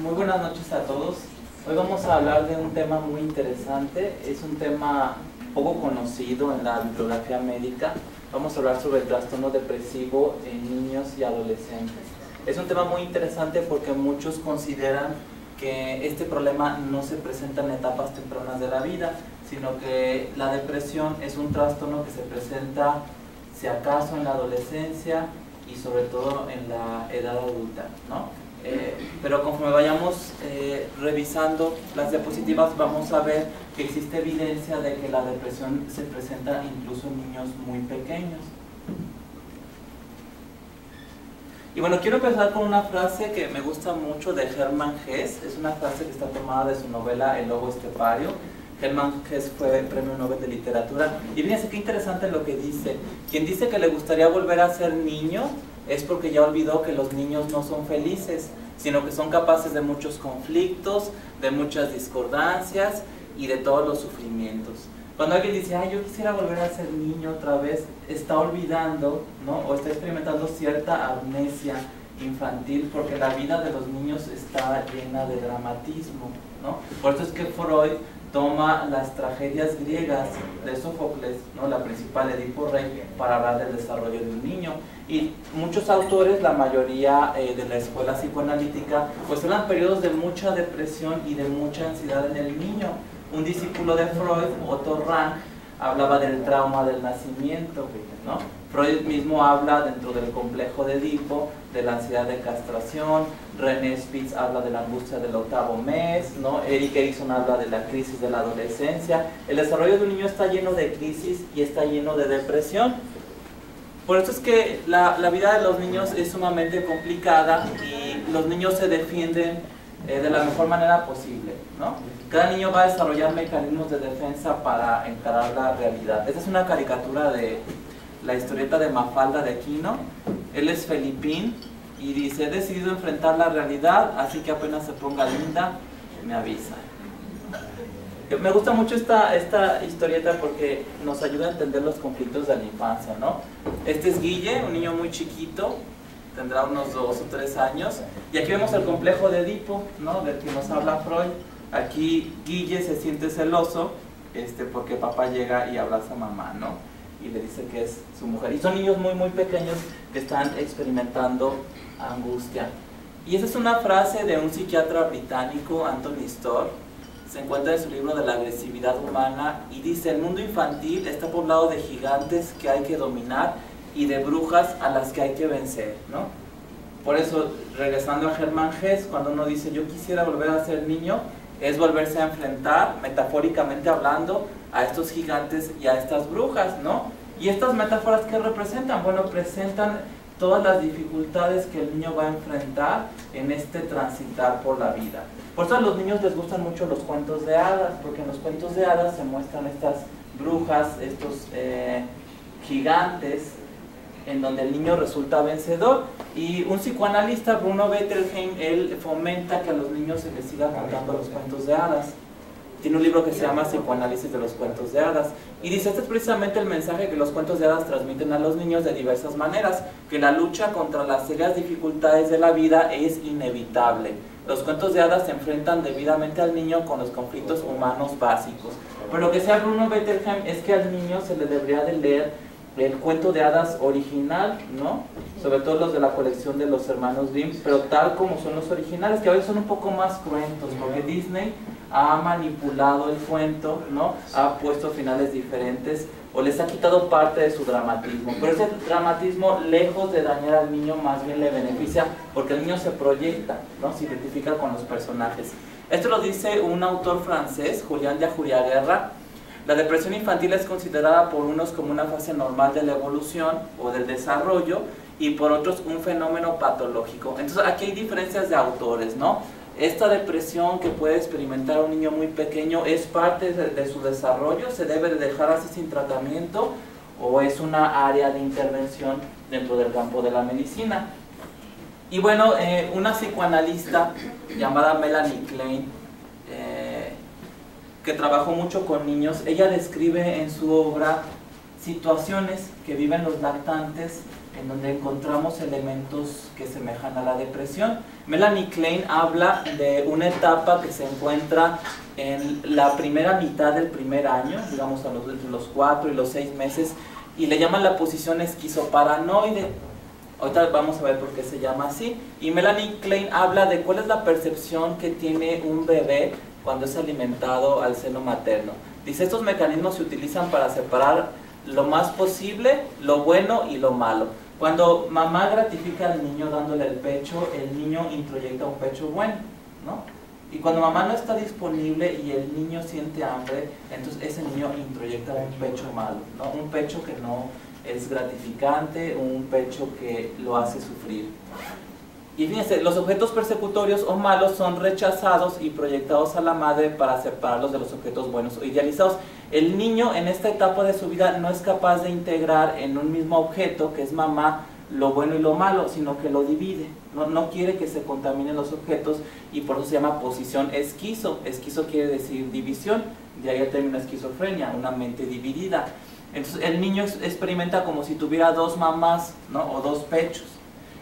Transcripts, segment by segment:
Muy buenas noches a todos. Hoy vamos a hablar de un tema muy interesante. Es un tema poco conocido en la bibliografía médica. Vamos a hablar sobre el trastorno depresivo en niños y adolescentes. Es un tema muy interesante porque muchos consideran que este problema no se presenta en etapas tempranas de la vida, sino que la depresión es un trastorno que se presenta, si acaso, en la adolescencia y sobre todo en la edad adulta, ¿no? Pero conforme vayamos revisando las diapositivas, vamos a ver que existe evidencia de que la depresión se presenta incluso en niños muy pequeños. Y bueno, quiero empezar con una frase que me gusta mucho de Hermann Hesse. Es una frase que está tomada de su novela El lobo estepario. Hermann Hesse fue premio Nobel de Literatura. Y fíjense qué interesante lo que dice. Quien dice que le gustaría volver a ser niño es porque ya olvidó que los niños no son felices, sino que son capaces de muchos conflictos, de muchas discordancias y de todos los sufrimientos. Cuando alguien dice, ay, yo quisiera volver a ser niño otra vez, está olvidando, ¿no? O está experimentando cierta amnesia infantil, porque la vida de los niños está llena de dramatismo, ¿no? Por eso es que Freud toma las tragedias griegas de Sófocles, ¿no? La principal, Edipo Rey, para hablar del desarrollo de un niño. Y muchos autores, la mayoría de la escuela psicoanalítica, pues hablan periodos de mucha depresión y de mucha ansiedad en el niño. Un discípulo de Freud, Otto Rank, hablaba del trauma del nacimiento, ¿no? Freud mismo habla dentro del complejo de Edipo de la ansiedad de castración. René Spitz habla de la angustia del 8º mes, ¿no? Erik Erikson habla de la crisis de la adolescencia. El desarrollo de un niño está lleno de crisis y está lleno de depresión. Por eso es que la vida de los niños es sumamente complicada y los niños se defienden de la mejor manera posible, ¿no? Cada niño va a desarrollar mecanismos de defensa para encarar la realidad. Esta es una caricatura de la historieta de Mafalda de Quino. Él es Felipín y dice, he decidido enfrentar la realidad, así que apenas se ponga linda, me avisa. Me gusta mucho esta historieta porque nos ayuda a entender los conflictos de la infancia, ¿no? Este es Guille, un niño muy chiquito, tendrá unos 2 o 3 años, y aquí vemos el complejo de Edipo, ¿no? Del que nos habla Freud. Aquí Guille se siente celoso porque papá llega y abraza a mamá, ¿no? Y le dice que es su mujer. Y son niños muy muy pequeños que están experimentando angustia. Y esa es una frase de un psiquiatra británico, Anthony Storr. Se encuentra en su libro de la agresividad humana y dice, el mundo infantil está poblado de gigantes que hay que dominar y de brujas a las que hay que vencer, ¿no? Por eso, regresando a Hermann Hesse, cuando uno dice yo quisiera volver a ser niño, es volverse a enfrentar, metafóricamente hablando, a estos gigantes y a estas brujas, ¿no? Y estas metáforas, ¿qué representan? Bueno, presentan todas las dificultades que el niño va a enfrentar en este transitar por la vida. Por eso a los niños les gustan mucho los cuentos de hadas, porque en los cuentos de hadas se muestran estas brujas, estos gigantes, en donde el niño resulta vencedor. Y un psicoanalista, Bruno Bettelheim, él fomenta que a los niños se les siga contando los cuentos de hadas. Tiene un libro que se llama Psicoanálisis de los cuentos de hadas. Y dice, este es precisamente el mensaje que los cuentos de hadas transmiten a los niños de diversas maneras, que la lucha contra las serias dificultades de la vida es inevitable. Los cuentos de hadas se enfrentan debidamente al niño con los conflictos humanos básicos. Pero lo que sea Bruno Bettelheim es que al niño se le debería de leer el cuento de hadas original, ¿no? Sobre todo los de la colección de los hermanos Grimm, pero tal como son los originales, que a veces son un poco más cruentos, porque Disney ha manipulado el cuento, ¿no? Ha puesto finales diferentes o les ha quitado parte de su dramatismo. Pero ese dramatismo, lejos de dañar al niño, más bien le beneficia, porque el niño se proyecta, ¿no? Se identifica con los personajes. Esto lo dice un autor francés, Julián de Ajuriaguerra. La depresión infantil es considerada por unos como una fase normal de la evolución o del desarrollo y por otros un fenómeno patológico. Entonces aquí hay diferencias de autores, ¿no? Esta depresión que puede experimentar un niño muy pequeño es parte de su desarrollo, se debe de dejar así sin tratamiento o es una área de intervención dentro del campo de la medicina. Y bueno, una psicoanalista llamada Melanie Klein, que trabajó mucho con niños, ella describe en su obra situaciones que viven los lactantes en donde encontramos elementos que semejan a la depresión. Melanie Klein habla de una etapa que se encuentra en la primera mitad del primer año, digamos entre los 4 y los 6 meses, y le llaman la posición esquizoparanoide. Ahorita vamos a ver por qué se llama así. Y Melanie Klein habla de cuál es la percepción que tiene un bebé cuando es alimentado al seno materno. Dice, estos mecanismos se utilizan para separar lo más posible lo bueno y lo malo. Cuando mamá gratifica al niño dándole el pecho, el niño introyecta un pecho bueno, ¿no? Y cuando mamá no está disponible y el niño siente hambre, entonces ese niño introyecta un pecho malo, ¿no? Un pecho que no es gratificante, un pecho que lo hace sufrir. Y fíjense, los objetos persecutorios o malos son rechazados y proyectados a la madre para separarlos de los objetos buenos o idealizados. El niño en esta etapa de su vida no es capaz de integrar en un mismo objeto, que es mamá, lo bueno y lo malo, sino que lo divide. No quiere que se contaminen los objetos y por eso se llama posición esquizo. Esquizo quiere decir división, de ahí el término esquizofrenia, una mente dividida. Entonces el niño experimenta como si tuviera dos mamás, ¿no? O dos pechos.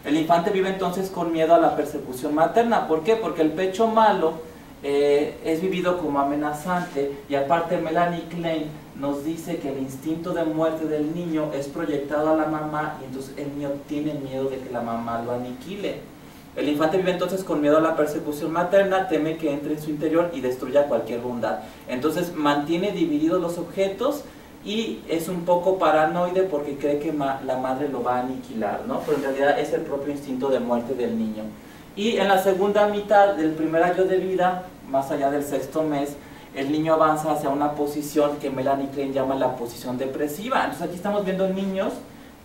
El infante vive entonces con miedo a la persecución materna. ¿Por qué? Porque el pecho malo es vivido como amenazante, y aparte Melanie Klein nos dice que el instinto de muerte del niño es proyectado a la mamá, y entonces el niño tiene miedo de que la mamá lo aniquile. El infante vive entonces con miedo a la persecución materna, teme que entre en su interior y destruya cualquier bondad. Entonces mantiene divididos los objetos y es un poco paranoide porque cree que la madre lo va a aniquilar, ¿no? Pero en realidad es el propio instinto de muerte del niño. Y en la segunda mitad del primer año de vida, más allá del 6º mes, el niño avanza hacia una posición que Melanie Klein llama la posición depresiva. Entonces aquí estamos viendo niños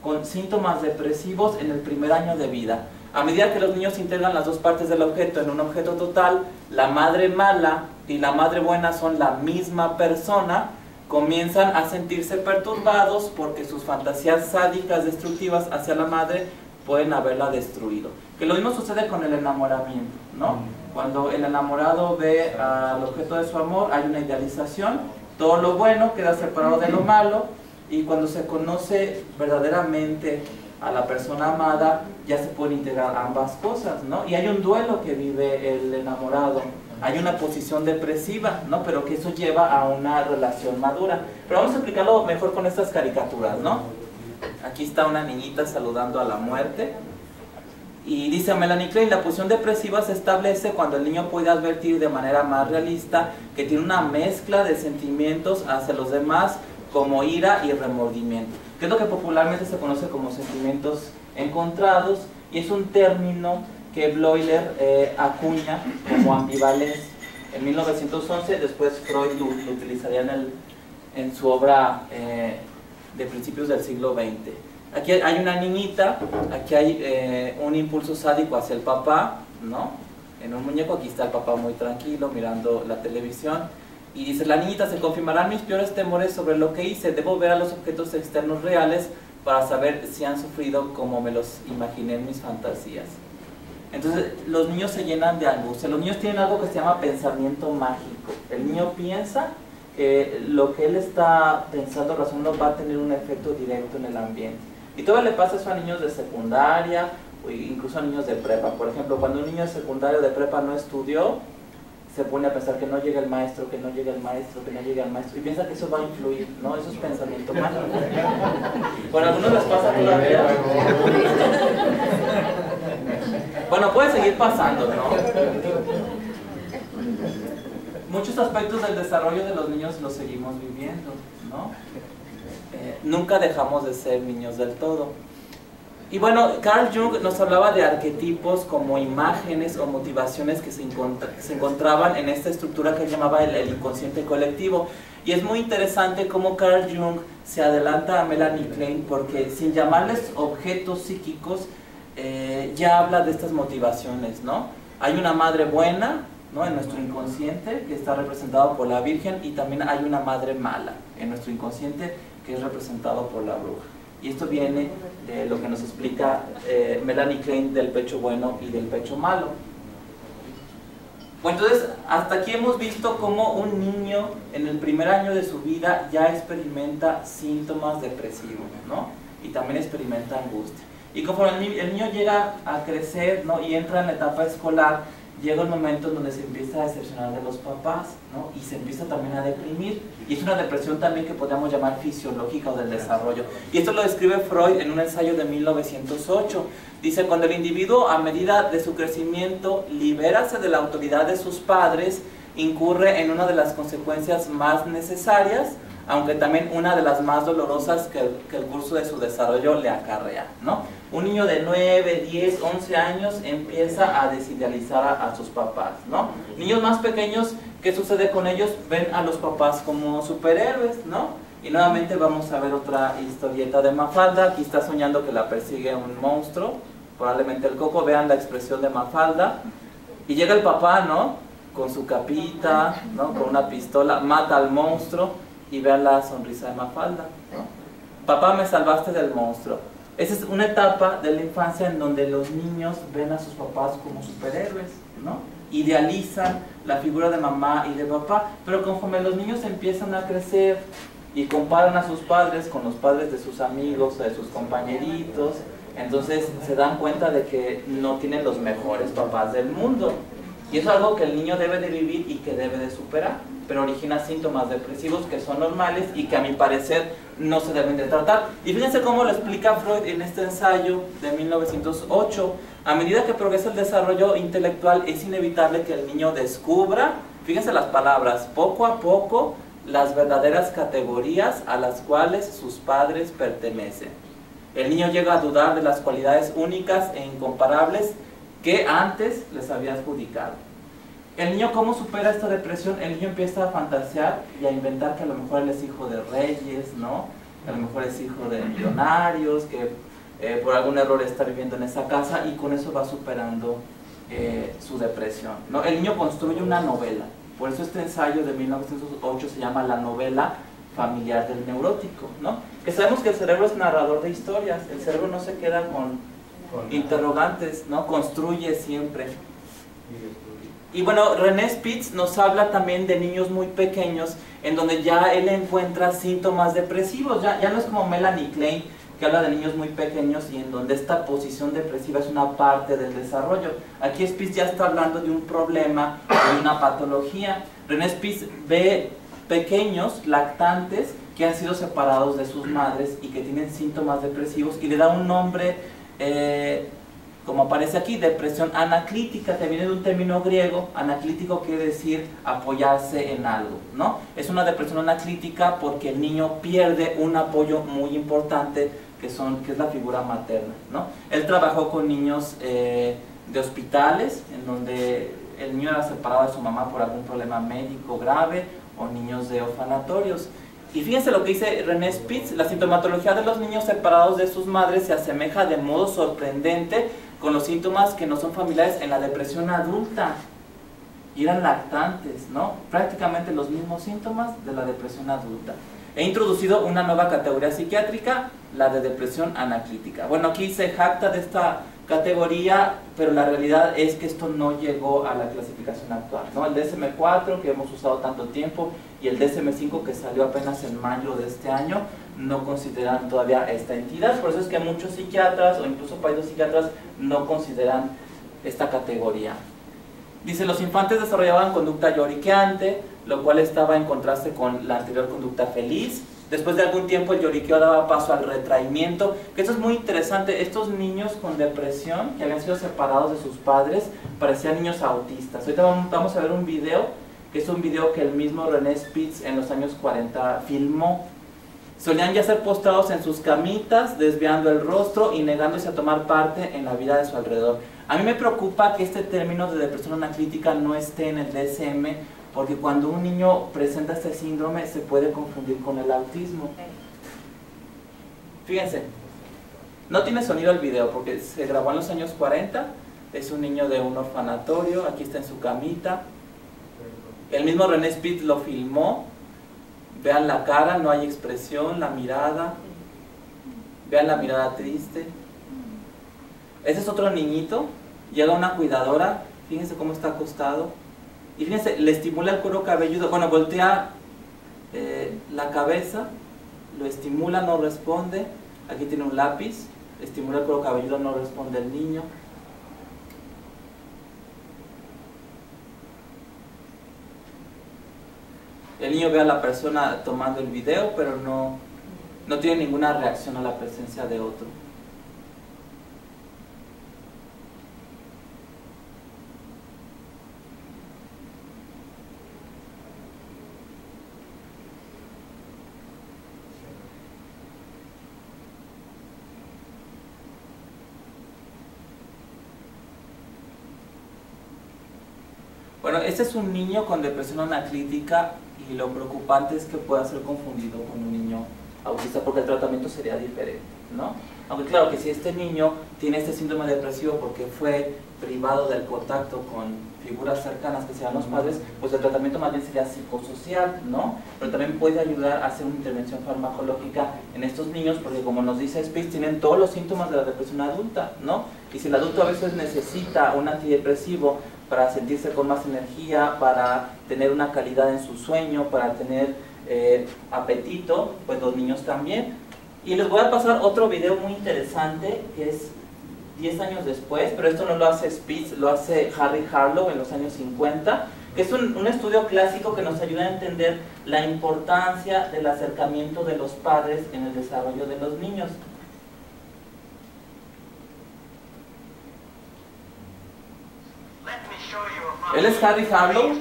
con síntomas depresivos en el primer año de vida. A medida que los niños integran las dos partes del objeto en un objeto total, la madre mala y la madre buena son la misma persona, comienzan a sentirse perturbados porque sus fantasías sádicas destructivas hacia la madre pueden haberla destruido. Que lo mismo sucede con el enamoramiento, ¿no? Cuando el enamorado ve al objeto de su amor, hay una idealización, todo lo bueno queda separado de lo malo, y cuando se conoce verdaderamente a la persona amada, ya se pueden integrar ambas cosas, ¿no? Y hay un duelo que vive el enamorado, hay una posición depresiva, ¿no? Pero que eso lleva a una relación madura. Pero vamos a explicarlo mejor con estas caricaturas, ¿no? Aquí está una niñita saludando a la muerte. Y dice Melanie Klein, la posición depresiva se establece cuando el niño puede advertir de manera más realista que tiene una mezcla de sentimientos hacia los demás, como ira y remordimiento, que es lo que popularmente se conoce como sentimientos encontrados, y es un término que Bleuler acuña como ambivalencia en 1911. Después Freud lo utilizaría en su obra de principios del siglo XX. Aquí hay una niñita, aquí hay un impulso sádico hacia el papá, ¿no? En un muñeco, aquí está el papá muy tranquilo mirando la televisión, y dice la niñita, se confirmarán mis peores temores sobre lo que hice, debo ver a los objetos externos reales para saber si han sufrido como me los imaginé en mis fantasías. Entonces los niños se llenan de angustia. Los niños tienen algo que se llama pensamiento mágico. El niño piensa que lo que él está pensando, razonando, va a tener un efecto directo en el ambiente. Y todo le pasa eso a niños de secundaria o incluso a niños de prepa. Por ejemplo, cuando un niño de secundaria o de prepa no estudió, se pone a pensar que no llega el maestro, que no llega el maestro, que no llega el maestro, y piensa que eso va a influir, ¿no? Eso es pensamiento mágico. Bueno, a algunos les pasa todavía. Bueno, puede seguir pasando, ¿no? Muchos aspectos del desarrollo de los niños los seguimos viviendo, ¿no? Nunca dejamos de ser niños del todo. Y bueno, Carl Jung nos hablaba de arquetipos como imágenes o motivaciones que se encontraban en esta estructura que él llamaba el inconsciente colectivo. Y es muy interesante cómo Carl Jung se adelanta a Melanie Klein, porque sin llamarles objetos psíquicos, ya habla de estas motivaciones, ¿no? Hay una madre buena, ¿no?, en nuestro inconsciente, que está representado por la Virgen, y también hay una madre mala en nuestro inconsciente, que es representado por la bruja. Y esto viene de lo que nos explica Melanie Klein del pecho bueno y del pecho malo. Bueno, entonces, hasta aquí hemos visto cómo un niño en el primer año de su vida ya experimenta síntomas depresivos, ¿no? Y también experimenta angustia. Y conforme el niño llega a crecer, ¿no? Y entra en la etapa escolar, llega un momento en donde se empieza a decepcionar de los papás, ¿no? Y se empieza también a deprimir. Y es una depresión también que podríamos llamar fisiológica o del desarrollo. Y esto lo describe Freud en un ensayo de 1908. Dice, cuando el individuo, a medida de su crecimiento, libérase de la autoridad de sus padres, incurre en una de las consecuencias más necesarias, aunque también una de las más dolorosas que el curso de su desarrollo le acarrea, ¿no? Un niño de 9, 10, 11 años empieza a desidealizar a sus papás, ¿no? Niños más pequeños, ¿qué sucede con ellos? Ven a los papás como superhéroes, ¿no? Y nuevamente vamos a ver otra historieta de Mafalda. Aquí está soñando que la persigue un monstruo, probablemente el Coco. Vean la expresión de Mafalda. Y llega el papá, ¿no? Con su capita, ¿no? Con una pistola, mata al monstruo. Y vean la sonrisa de Mafalda, ¿no? Papá, me salvaste del monstruo. Esa es una etapa de la infancia en donde los niños ven a sus papás como superhéroes, ¿no? Idealizan la figura de mamá y de papá, pero conforme los niños empiezan a crecer y comparan a sus padres con los padres de sus amigos o de sus compañeritos, entonces se dan cuenta de que no tienen los mejores papás del mundo. Y eso es algo que el niño debe de vivir y que debe de superar, pero origina síntomas depresivos que son normales y que a mi parecer no se deben de tratar. Y fíjense cómo lo explica Freud en este ensayo de 1908. A medida que progresa el desarrollo intelectual, es inevitable que el niño descubra, fíjense las palabras, poco a poco, las verdaderas categorías a las cuales sus padres pertenecen. El niño llega a dudar de las cualidades únicas e incomparables que antes les había adjudicado. El niño, ¿cómo supera esta depresión? El niño empieza a fantasear y a inventar que a lo mejor él es hijo de reyes, ¿no? Que a lo mejor es hijo de millonarios, que por algún error está viviendo en esa casa, y con eso va superando su depresión, ¿no? El niño construye una novela. Por eso este ensayo de 1908 se llama La novela familiar del neurótico, ¿no? Que sabemos que el cerebro es narrador de historias. El cerebro no se queda con interrogantes, ¿no? Construye siempre. Y bueno, René Spitz nos habla también de niños muy pequeños en donde ya él encuentra síntomas depresivos. Ya no es como Melanie Klein, que habla de niños muy pequeños y en donde esta posición depresiva es una parte del desarrollo. Aquí Spitz ya está hablando de un problema, de una patología. René Spitz ve pequeños lactantes que han sido separados de sus madres y que tienen síntomas depresivos, y le da un nombre, como aparece aquí, depresión anaclítica, que viene de un término griego. Anaclítico quiere decir apoyarse en algo, ¿no? Es una depresión anaclítica porque el niño pierde un apoyo muy importante que es la figura materna, ¿no? Él trabajó con niños de hospitales en donde el niño era separado de su mamá por algún problema médico grave, o niños de orfanatorios. Y fíjense lo que dice René Spitz: la sintomatología de los niños separados de sus madres se asemeja de modo sorprendente con los síntomas que no son familiares en la depresión adulta. Y eran lactantes, ¿no? Prácticamente los mismos síntomas de la depresión adulta. He introducido una nueva categoría psiquiátrica, la de depresión anaclítica. Bueno, aquí se jacta de esta categoría, pero la realidad es que esto no llegó a la clasificación actual, ¿no? El DSM-4, que hemos usado tanto tiempo, y el DSM-5, que salió apenas en mayo de este año, no consideran todavía esta entidad. Por eso es que muchos psiquiatras, o incluso psiquiatras, no consideran esta categoría. Dice, los infantes desarrollaban conducta lloriqueante, lo cual estaba en contraste con la anterior conducta feliz. Después de algún tiempo el lloriqueo daba paso al retraimiento, que esto es muy interesante. Estos niños con depresión, que habían sido separados de sus padres, parecían niños autistas. Ahorita vamos a ver un video, que es un video que el mismo René Spitz en los años 40 filmó. Solían ya ser postrados en sus camitas, desviando el rostro y negándose a tomar parte en la vida de su alrededor. A mí me preocupa que este término de depresión anaclítica no esté en el DSM, porque cuando un niño presenta este síndrome se puede confundir con el autismo. Fíjense, no tiene sonido el video porque se grabó en los años 40, es un niño de un orfanatorio, aquí está en su camita. El mismo René Spitz lo filmó. Vean la cara, no hay expresión, la mirada. Vean la mirada triste. Ese es otro niñito, llega una cuidadora, fíjense cómo está acostado. Y fíjense, le estimula el cuero cabelludo, bueno, voltea la cabeza, lo estimula, no responde. Aquí tiene un lápiz, estimula el cuero cabelludo, no responde el niño. El niño ve a la persona tomando el video, pero no tiene ninguna reacción a la presencia de otro. Bueno, este es un niño con depresión anaclítica y lo preocupante es que pueda ser confundido con un niño autista porque el tratamiento sería diferente, ¿no? Aunque claro que si este niño tiene este síndrome depresivo porque fue privado del contacto con figuras cercanas que sean los padres, pues el tratamiento más bien sería psicosocial, ¿no? Pero también puede ayudar a hacer una intervención farmacológica en estos niños porque como nos dice Spitz, tienen todos los síntomas de la depresión adulta, ¿no? Y si el adulto a veces necesita un antidepresivo para sentirse con más energía, para tener una calidad en su sueño, para tener apetito, pues los niños también. Y les voy a pasar otro video muy interesante, que es 10 años después, pero esto no lo hace Spitz, lo hace Harry Harlow en los años 50, que es un estudio clásico que nos ayuda a entender la importancia del acercamiento de los padres en el desarrollo de los niños. Él es Harry Harlow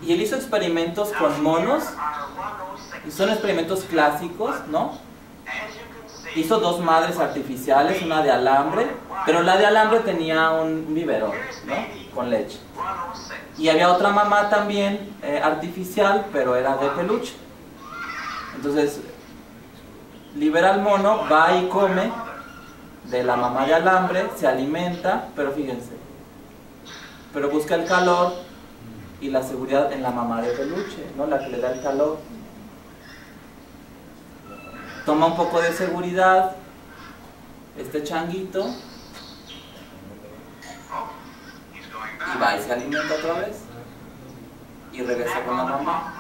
y él hizo experimentos con monos, y son experimentos clásicos, ¿no? Hizo 2 madres artificiales, una de alambre, pero la de alambre tenía un biberón, ¿no? Con leche. Y había otra mamá también artificial, pero era de peluche. Entonces, libera al mono, va y come de la mamá de alambre, se alimenta, pero fíjense, pero busca el calor y la seguridad en la mamá de peluche, ¿no? La que le da el calor. Toma un poco de seguridad este changuito y va y se alimenta otra vez y regresa con la mamá.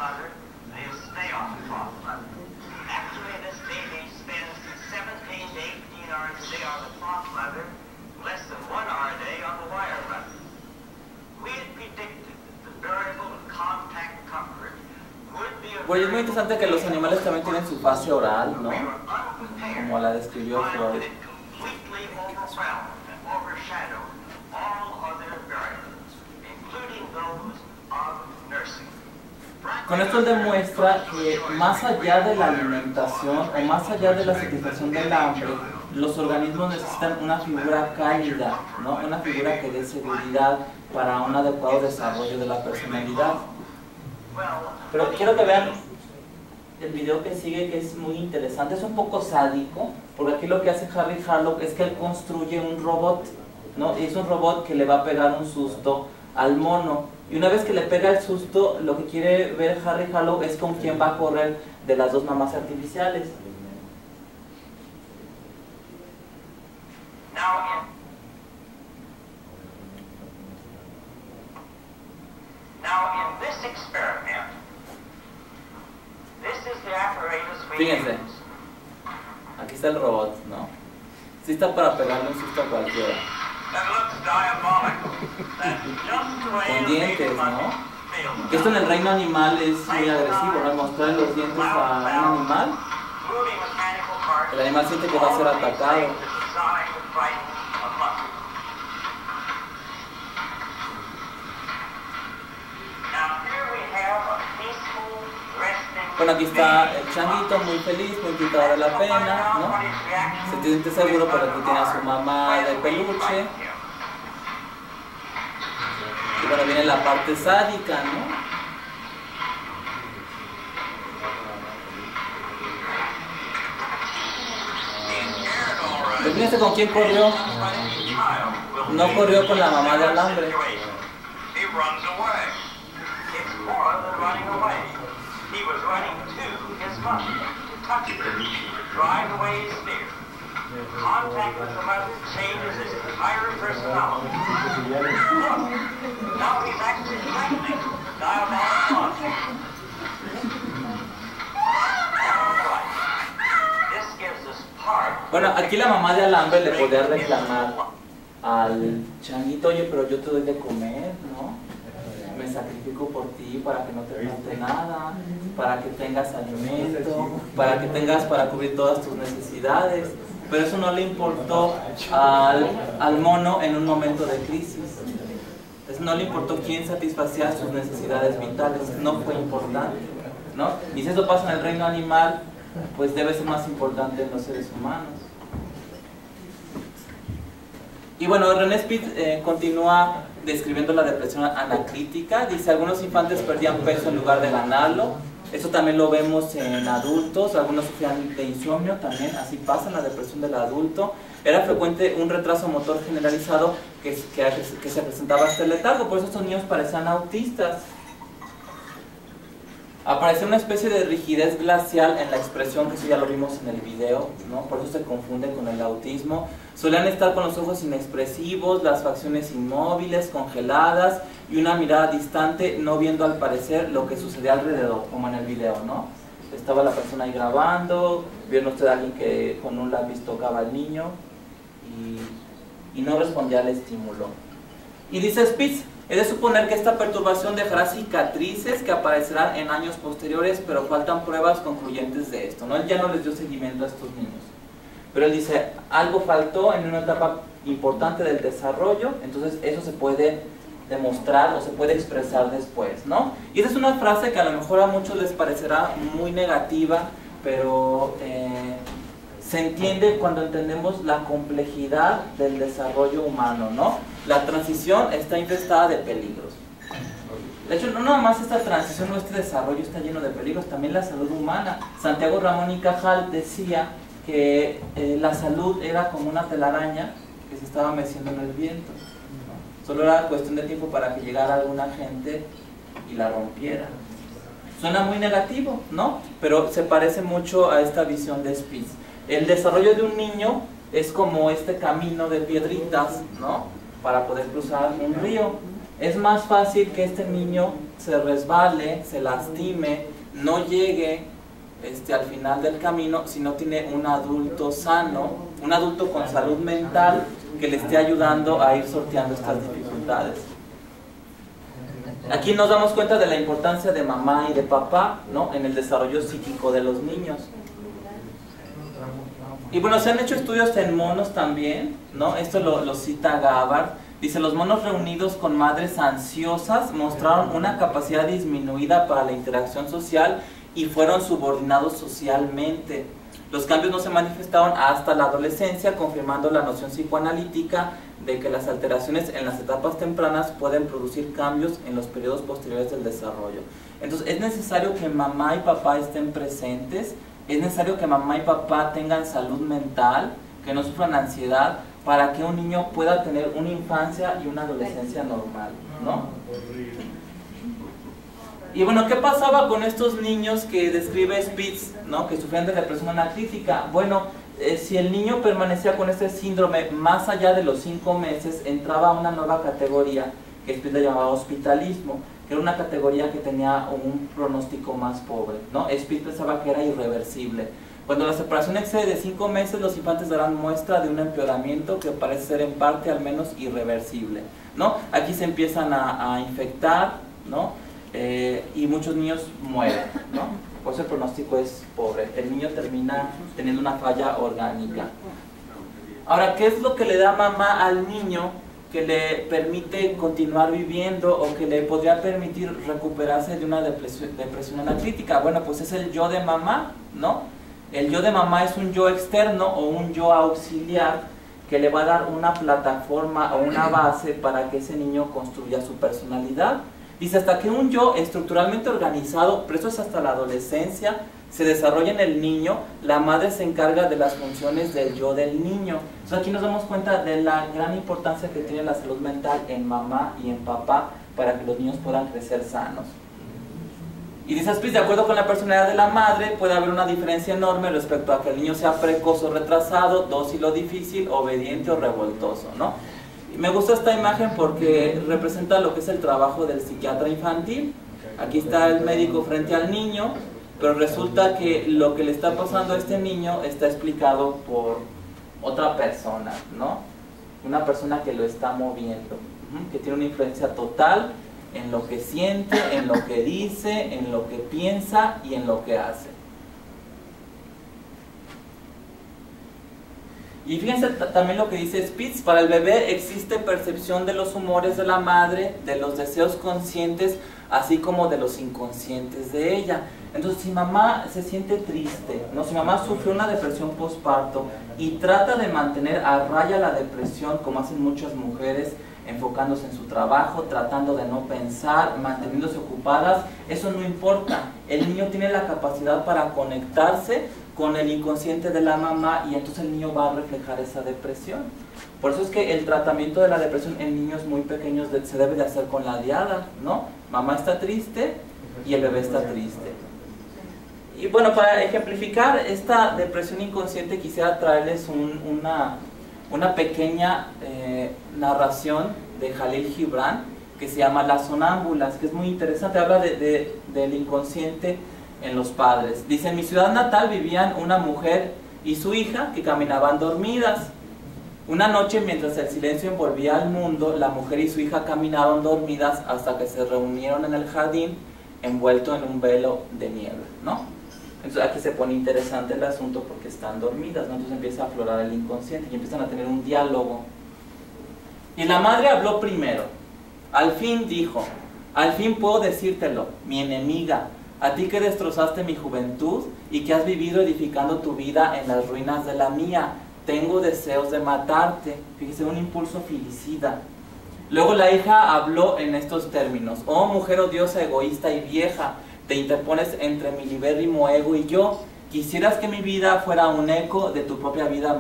Bueno, es muy interesante que los animales también tienen su fase oral, ¿no? Como la describió Freud. Con esto él demuestra que más allá de la alimentación o más allá de la satisfacción del hambre, los organismos necesitan una figura cálida, ¿no? Una figura que dé seguridad para un adecuado desarrollo de la personalidad. Pero quiero que vean el video que sigue, que es muy interesante. Es un poco sádico, porque aquí lo que hace Harry Harlow es que él construye un robot, ¿no? Y es un robot que le va a pegar un susto al mono. Y una vez que le pega el susto, lo que quiere ver Harry Harlow es con quién va a correr de las 2 mamás artificiales. Fíjense, aquí está el robot, ¿no? Sí está para pegarle un susto a cualquiera. Con dientes, ¿no? Que esto en el reino animal es muy agresivo, ¿no? Mostrarle los dientes a un animal, el animal siente que va a ser atacado. Bueno, aquí está el changuito muy feliz, muy quitado de la pena, ¿no? Se siente seguro porque aquí tiene a su mamá de peluche. Y bueno, viene la parte sádica, ¿no? Pues fíjense con quién corrió. No corrió con la mamá de alambre. Contact with the mother changes his entire personality. Now he's actually threatening the diabolic monster. Alright. This gives us Bueno, aquí la mamá de Alambre le podría reclamar al changuito, oye, pero yo te doy de comer, ¿no? Me sacrifico por ti para que no te falte nada, para que tengas alimento, para que tengas para cubrir todas tus necesidades. Pero eso no le importó al mono en un momento de crisis. No le importó quién satisfacía sus necesidades vitales, no fue importante, ¿no? Y si eso pasa en el reino animal, pues debe ser más importante en los seres humanos. Y bueno, René Spitz continúa describiendo la depresión anacrítica. Dice, algunos infantes perdían peso en lugar de ganarlo. Eso también lo vemos en adultos. Algunos sufrían de insomnio también. Así pasa en la depresión del adulto. Era frecuente un retraso motor generalizado que se presentaba hasta el letargo. Por eso estos niños parecían autistas. Aparece una especie de rigidez glacial en la expresión, que eso ya lo vimos en el video, ¿no? Por eso se confunde con el autismo. Solían estar con los ojos inexpresivos, las facciones inmóviles, congeladas y una mirada distante, no viendo al parecer lo que sucedía alrededor, como en el video, ¿no? Estaba la persona ahí grabando, vieron usted a alguien que con un lápiz tocaba al niño y no respondía al estímulo. Y dice Spitz, es de suponer que esta perturbación dejará cicatrices que aparecerán en años posteriores, pero faltan pruebas concluyentes de esto, ¿no? Él ya no les dio seguimiento a estos niños. Pero él dice, algo faltó en una etapa importante del desarrollo, entonces eso se puede demostrar o se puede expresar después, ¿no? Y esa es una frase que a lo mejor a muchos les parecerá muy negativa, pero se entiende cuando entendemos la complejidad del desarrollo humano, ¿no? La transición está infestada de peligros. De hecho, no nada más esta transición o este desarrollo está lleno de peligros, también la salud humana. Santiago Ramón y Cajal decía que la salud era como una telaraña que se estaba meciendo en el viento, ¿no? Solo era cuestión de tiempo para que llegara alguna gente y la rompiera. Suena muy negativo, ¿no? Pero se parece mucho a esta visión de Spitz. El desarrollo de un niño es como este camino de piedritas, ¿no? Para poder cruzar un río. Es más fácil que este niño se resbale, se lastime, no llegue al final del camino si no tiene un adulto sano, un adulto con salud mental que le esté ayudando a ir sorteando estas dificultades. Aquí nos damos cuenta de la importancia de mamá y de papá, ¿no? En el desarrollo psíquico de los niños. Y bueno, se han hecho estudios en monos también, ¿no? Esto lo cita Gabbard. Dice, los monos reunidos con madres ansiosas mostraron una capacidad disminuida para la interacción social y fueron subordinados socialmente. Los cambios no se manifestaron hasta la adolescencia, confirmando la noción psicoanalítica de que las alteraciones en las etapas tempranas pueden producir cambios en los periodos posteriores del desarrollo. Entonces, es necesario que mamá y papá estén presentes, es necesario que mamá y papá tengan salud mental, que no sufran ansiedad, para que un niño pueda tener una infancia y una adolescencia normal, ¿no? Y bueno, ¿qué pasaba con estos niños que describe Spitz, ¿no? Que sufrían de depresión anacrítica? Bueno, si el niño permanecía con este síndrome más allá de los 5 meses, entraba a una nueva categoría que Spitz le llamaba hospitalismo, que era una categoría que tenía un pronóstico más pobre, ¿no? Spitz pensaba que era irreversible. Cuando la separación excede de 5 meses, los infantes darán muestra de un empeoramiento que parece ser en parte al menos irreversible, ¿no? Aquí se empiezan a infectar, ¿no? Y muchos niños mueren, ¿no? Por eso el pronóstico es pobre. El niño termina teniendo una falla orgánica. Ahora, ¿qué es lo que le da mamá al niño que le permite continuar viviendo o que le podría permitir recuperarse de una depresión anacrítica? Bueno, pues es el yo de mamá, ¿no? El yo de mamá es un yo externo o un yo auxiliar que le va a dar una plataforma o una base para que ese niño construya su personalidad. Dice, hasta que un yo estructuralmente organizado, pero eso es hasta la adolescencia, se desarrolla en el niño, la madre se encarga de las funciones del yo del niño. Entonces aquí nos damos cuenta de la gran importancia que tiene la salud mental en mamá y en papá para que los niños puedan crecer sanos. Y dice Spitz, de acuerdo con la personalidad de la madre, puede haber una diferencia enorme respecto a que el niño sea precoz o retrasado, dócil o difícil, obediente o revoltoso, ¿no? Me gusta esta imagen porque representa lo que es el trabajo del psiquiatra infantil. Aquí está el médico frente al niño, pero resulta que lo que le está pasando a este niño está explicado por otra persona, ¿no? Una persona que lo está moviendo, que tiene una influencia total en lo que siente, en lo que dice, en lo que piensa y en lo que hace. Y fíjense también lo que dice Spitz: para el bebé existe percepción de los humores de la madre, de los deseos conscientes, así como de los inconscientes de ella. Entonces, si mamá se siente triste, ¿no? Si mamá sufre una depresión postparto y trata de mantener a raya la depresión, como hacen muchas mujeres, enfocándose en su trabajo, tratando de no pensar, manteniéndose ocupadas, eso no importa. El niño tiene la capacidad para conectarse con el inconsciente de la mamá y entonces el niño va a reflejar esa depresión. Por eso es que el tratamiento de la depresión en niños muy pequeños se debe de hacer con la diada, ¿no? Mamá está triste y el bebé está triste. Y bueno, para ejemplificar esta depresión inconsciente quisiera traerles una pequeña narración de Jalil Gibran que se llama Las sonámbulas, que es muy interesante. Habla del inconsciente en los padres. Dice: en mi ciudad natal vivían una mujer y su hija que caminaban dormidas. Una noche, mientras el silencio envolvía al mundo, la mujer y su hija caminaron dormidas hasta que se reunieron en el jardín envuelto en un velo de niebla, ¿no? Entonces aquí se pone interesante el asunto porque están dormidas, ¿no? Entonces empieza a aflorar el inconsciente y empiezan a tener un diálogo. Y la madre habló primero. Al fin dijo: al fin puedo decírtelo, mi enemiga, a ti que destrozaste mi juventud y que has vivido edificando tu vida en las ruinas de la mía. Tengo deseos de matarte. Fíjese, un impulso filicida. Luego la hija habló en estos términos: oh mujer odiosa, egoísta y vieja, te interpones entre mi libérrimo ego y yo. Quisieras que mi vida fuera un eco de tu propia vida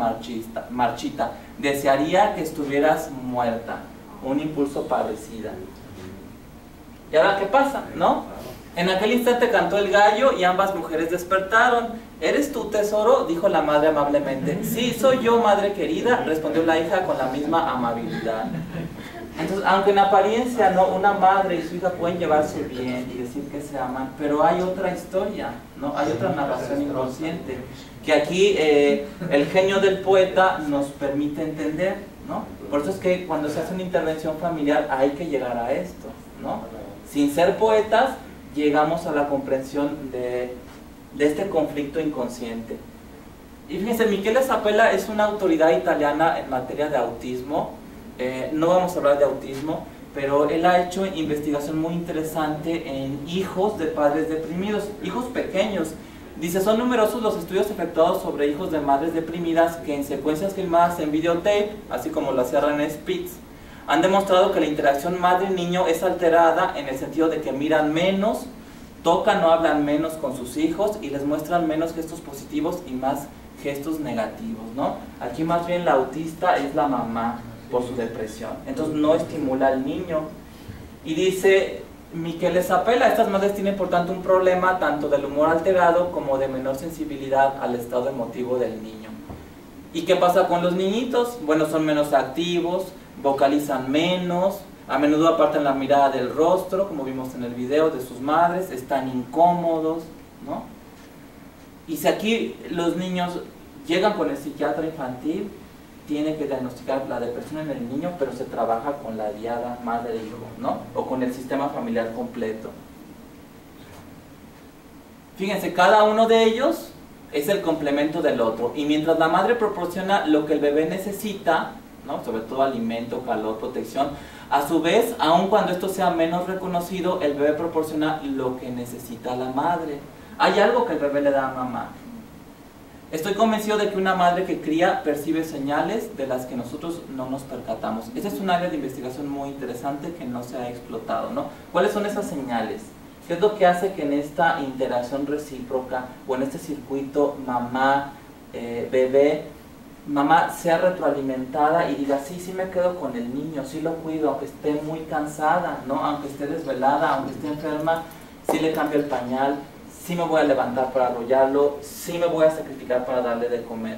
marchita. Desearía que estuvieras muerta. Un impulso parricida. ¿Y ahora qué pasa, no? En aquel instante cantó el gallo y ambas mujeres despertaron. ¿Eres tú, tesoro?, dijo la madre amablemente. Sí, soy yo, madre querida, respondió la hija con la misma amabilidad. Entonces, aunque en apariencia, ¿no?, una madre y su hija pueden llevarse bien y decir que se aman, pero hay otra historia, ¿no? Hay otra narración inconsciente que aquí el genio del poeta nos permite entender, ¿no? Por eso es que cuando se hace una intervención familiar hay que llegar a esto, ¿no? Sin ser poetas, llegamos a la comprensión de este conflicto inconsciente. Y fíjense, Michele Sapela es una autoridad italiana en materia de autismo. No vamos a hablar de autismo, pero él ha hecho investigación muy interesante en hijos de padres deprimidos, hijos pequeños. Dice: son numerosos los estudios efectuados sobre hijos de madres deprimidas que en secuencias filmadas en videotape, así como lo hacía René Spitz, han demostrado que la interacción madre-niño es alterada en el sentido de que miran menos, tocan o hablan menos con sus hijos y les muestran menos gestos positivos y más gestos negativos, ¿no? Aquí más bien la autista es la mamá por su depresión, entonces no estimula al niño. Y dice Michele Sapela: estas madres tienen por tanto un problema tanto del humor alterado como de menor sensibilidad al estado emotivo del niño. ¿Y qué pasa con los niñitos? Bueno, son menos activos, vocalizan menos, a menudo apartan la mirada del rostro, como vimos en el video, de sus madres, están incómodos, ¿no? Y si aquí los niños llegan con el psiquiatra infantil, tiene que diagnosticar la depresión en el niño, pero se trabaja con la diada madre-hijo, ¿no? O con el sistema familiar completo. Fíjense, cada uno de ellos es el complemento del otro, y mientras la madre proporciona lo que el bebé necesita, ¿no?, sobre todo alimento, calor, protección, a su vez, aun cuando esto sea menos reconocido, el bebé proporciona lo que necesita la madre. Hay algo que el bebé le da a mamá. Estoy convencido de que una madre que cría percibe señales de las que nosotros no nos percatamos. Esa es un área de investigación muy interesante que no se ha explotado, ¿no? ¿Cuáles son esas señales? ¿Qué es lo que hace que en esta interacción recíproca o en este circuito mamá-bebé, mamá sea retroalimentada y diga: sí, sí me quedo con el niño, sí lo cuido, aunque esté muy cansada, ¿no?, aunque esté desvelada, aunque esté enferma, sí le cambio el pañal, sí me voy a levantar para arrullarlo, sí me voy a sacrificar para darle de comer?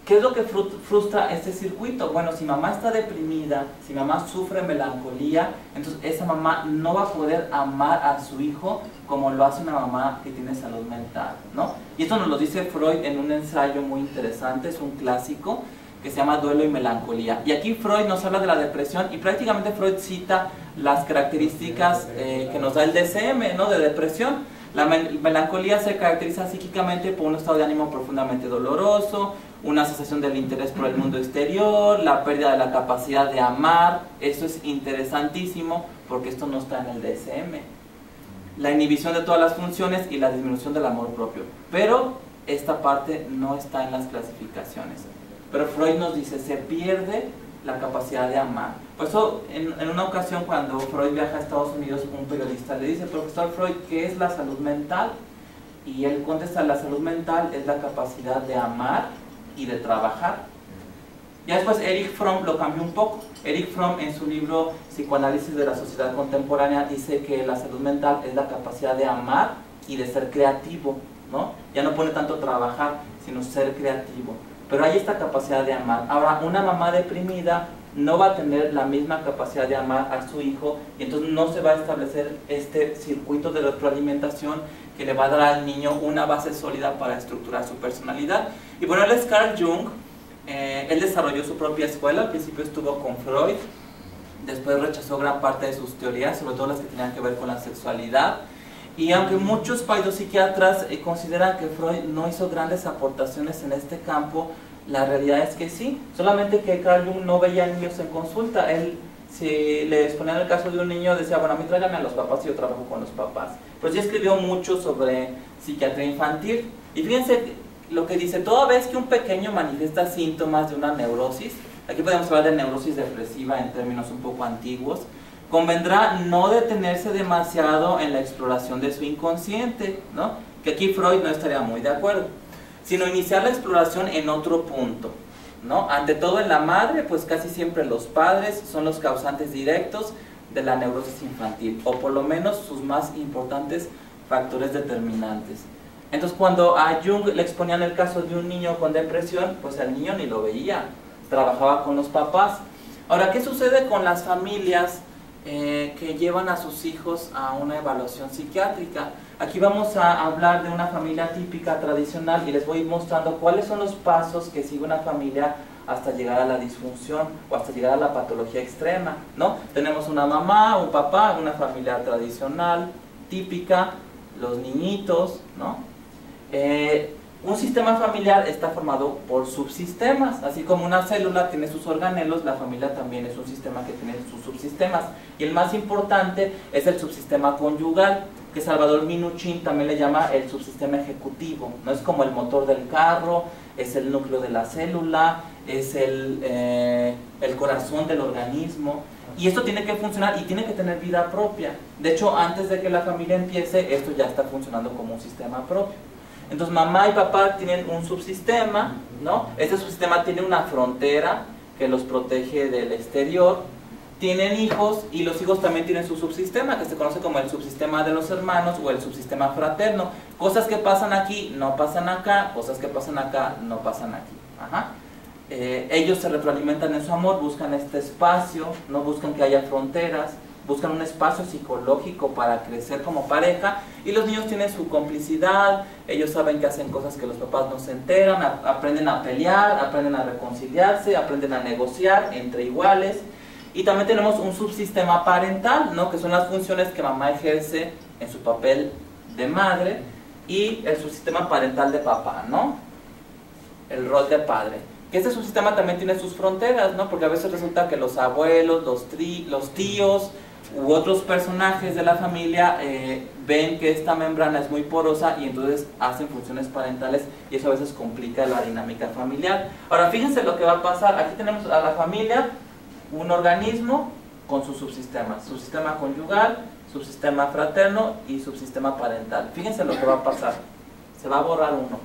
¿Qué es lo que frustra este circuito? Bueno, si mamá está deprimida, si mamá sufre melancolía, entonces esa mamá no va a poder amar a su hijo como lo hace una mamá que tiene salud mental, ¿no? Y esto nos lo dice Freud en un ensayo muy interesante, es un clásico, que se llama Duelo y Melancolía. Y aquí Freud nos habla de la depresión y prácticamente Freud cita las características que nos da el DSM, ¿no?, de depresión. La melancolía se caracteriza psíquicamente por un estado de ánimo profundamente doloroso, una sensación del interés por el mundo exterior, la pérdida de la capacidad de amar. Esto es interesantísimo porque esto no está en el DSM. La inhibición de todas las funciones y la disminución del amor propio. Pero esta parte no está en las clasificaciones. Pero Freud nos dice, se pierde la capacidad de amar. Por eso, en una ocasión cuando Freud viaja a Estados Unidos, un periodista le dice, profesor Freud, ¿qué es la salud mental? Y él contesta, la salud mental es la capacidad de amar y de trabajar. Ya después Erich Fromm lo cambió un poco. Erich Fromm en su libro Psicoanálisis de la Sociedad Contemporánea dice que la salud mental es la capacidad de amar y de ser creativo, ¿no? Ya no pone tanto trabajar, sino ser creativo. Pero hay esta capacidad de amar. Ahora, una mamá deprimida no va a tener la misma capacidad de amar a su hijo y entonces no se va a establecer este circuito de retroalimentación que le va a dar al niño una base sólida para estructurar su personalidad. Y bueno, él es Carl Jung. Él desarrolló su propia escuela, al principio estuvo con Freud, después rechazó gran parte de sus teorías, sobre todo las que tenían que ver con la sexualidad. Y aunque muchos pseudopsiquiatras consideran que Freud no hizo grandes aportaciones en este campo, la realidad es que sí, solamente que Carl Jung no veía niños en consulta. Él, si le exponían el caso de un niño, decía, bueno, a mí tráigame a los papás y yo trabajo con los papás. Pero sí escribió mucho sobre psiquiatría infantil. Y fíjense lo que dice, toda vez que un pequeño manifiesta síntomas de una neurosis, aquí podemos hablar de neurosis depresiva en términos un poco antiguos, convendrá no detenerse demasiado en la exploración de su inconsciente, ¿no? Que aquí Freud no estaría muy de acuerdo, sino iniciar la exploración en otro punto, ¿no? Ante todo en la madre, pues casi siempre los padres son los causantes directos de la neurosis infantil, o por lo menos sus más importantes factores determinantes. Entonces cuando a Jung le exponían el caso de un niño con depresión, pues el niño ni lo veía, trabajaba con los papás. Ahora, ¿qué sucede con las familias que llevan a sus hijos a una evaluación psiquiátrica? Aquí vamos a hablar de una familia típica, tradicional, y les voy mostrando cuáles son los pasos que sigue una familia hasta llegar a la disfunción o hasta llegar a la patología extrema, ¿no? Tenemos una mamá, un papá, una familia tradicional, típica, los niñitos, ¿no? Un sistema familiar está formado por subsistemas, así como una célula tiene sus organelos, la familia también es un sistema que tiene sus subsistemas. Y el más importante es el subsistema conyugal, que Salvador Minuchin también le llama el subsistema ejecutivo. No es como el motor del carro, es el núcleo de la célula, es el corazón del organismo. Y esto tiene que funcionar y tiene que tener vida propia. De hecho, antes de que la familia empiece, esto ya está funcionando como un sistema propio. Entonces mamá y papá tienen un subsistema, ¿no? Este subsistema tiene una frontera que los protege del exterior. Tienen hijos y los hijos también tienen su subsistema, que se conoce como el subsistema de los hermanos o el subsistema fraterno. Cosas que pasan aquí no pasan acá, cosas que pasan acá no pasan aquí. Ajá. Ellos se retroalimentan en su amor, buscan este espacio, no buscan que haya fronteras, buscan un espacio psicológico para crecer como pareja, y los niños tienen su complicidad, ellos saben que hacen cosas que los papás no se enteran, aprenden a pelear, aprenden a reconciliarse, aprenden a negociar entre iguales. Y también tenemos un subsistema parental, ¿no? Que son las funciones que mamá ejerce en su papel de madre, y el subsistema parental de papá, ¿no? El rol de padre. Que este subsistema también tiene sus fronteras, ¿no? Porque a veces resulta que los abuelos, los tíos u otros personajes de la familia ven que esta membrana es muy porosa y entonces hacen funciones parentales, y eso a veces complica la dinámica familiar. Ahora fíjense lo que va a pasar. Aquí tenemos a la familia, un organismo con sus subsistemas, subsistema conyugal, subsistema fraterno y subsistema parental. Fíjense lo que va a pasar. Se va a borrar uno.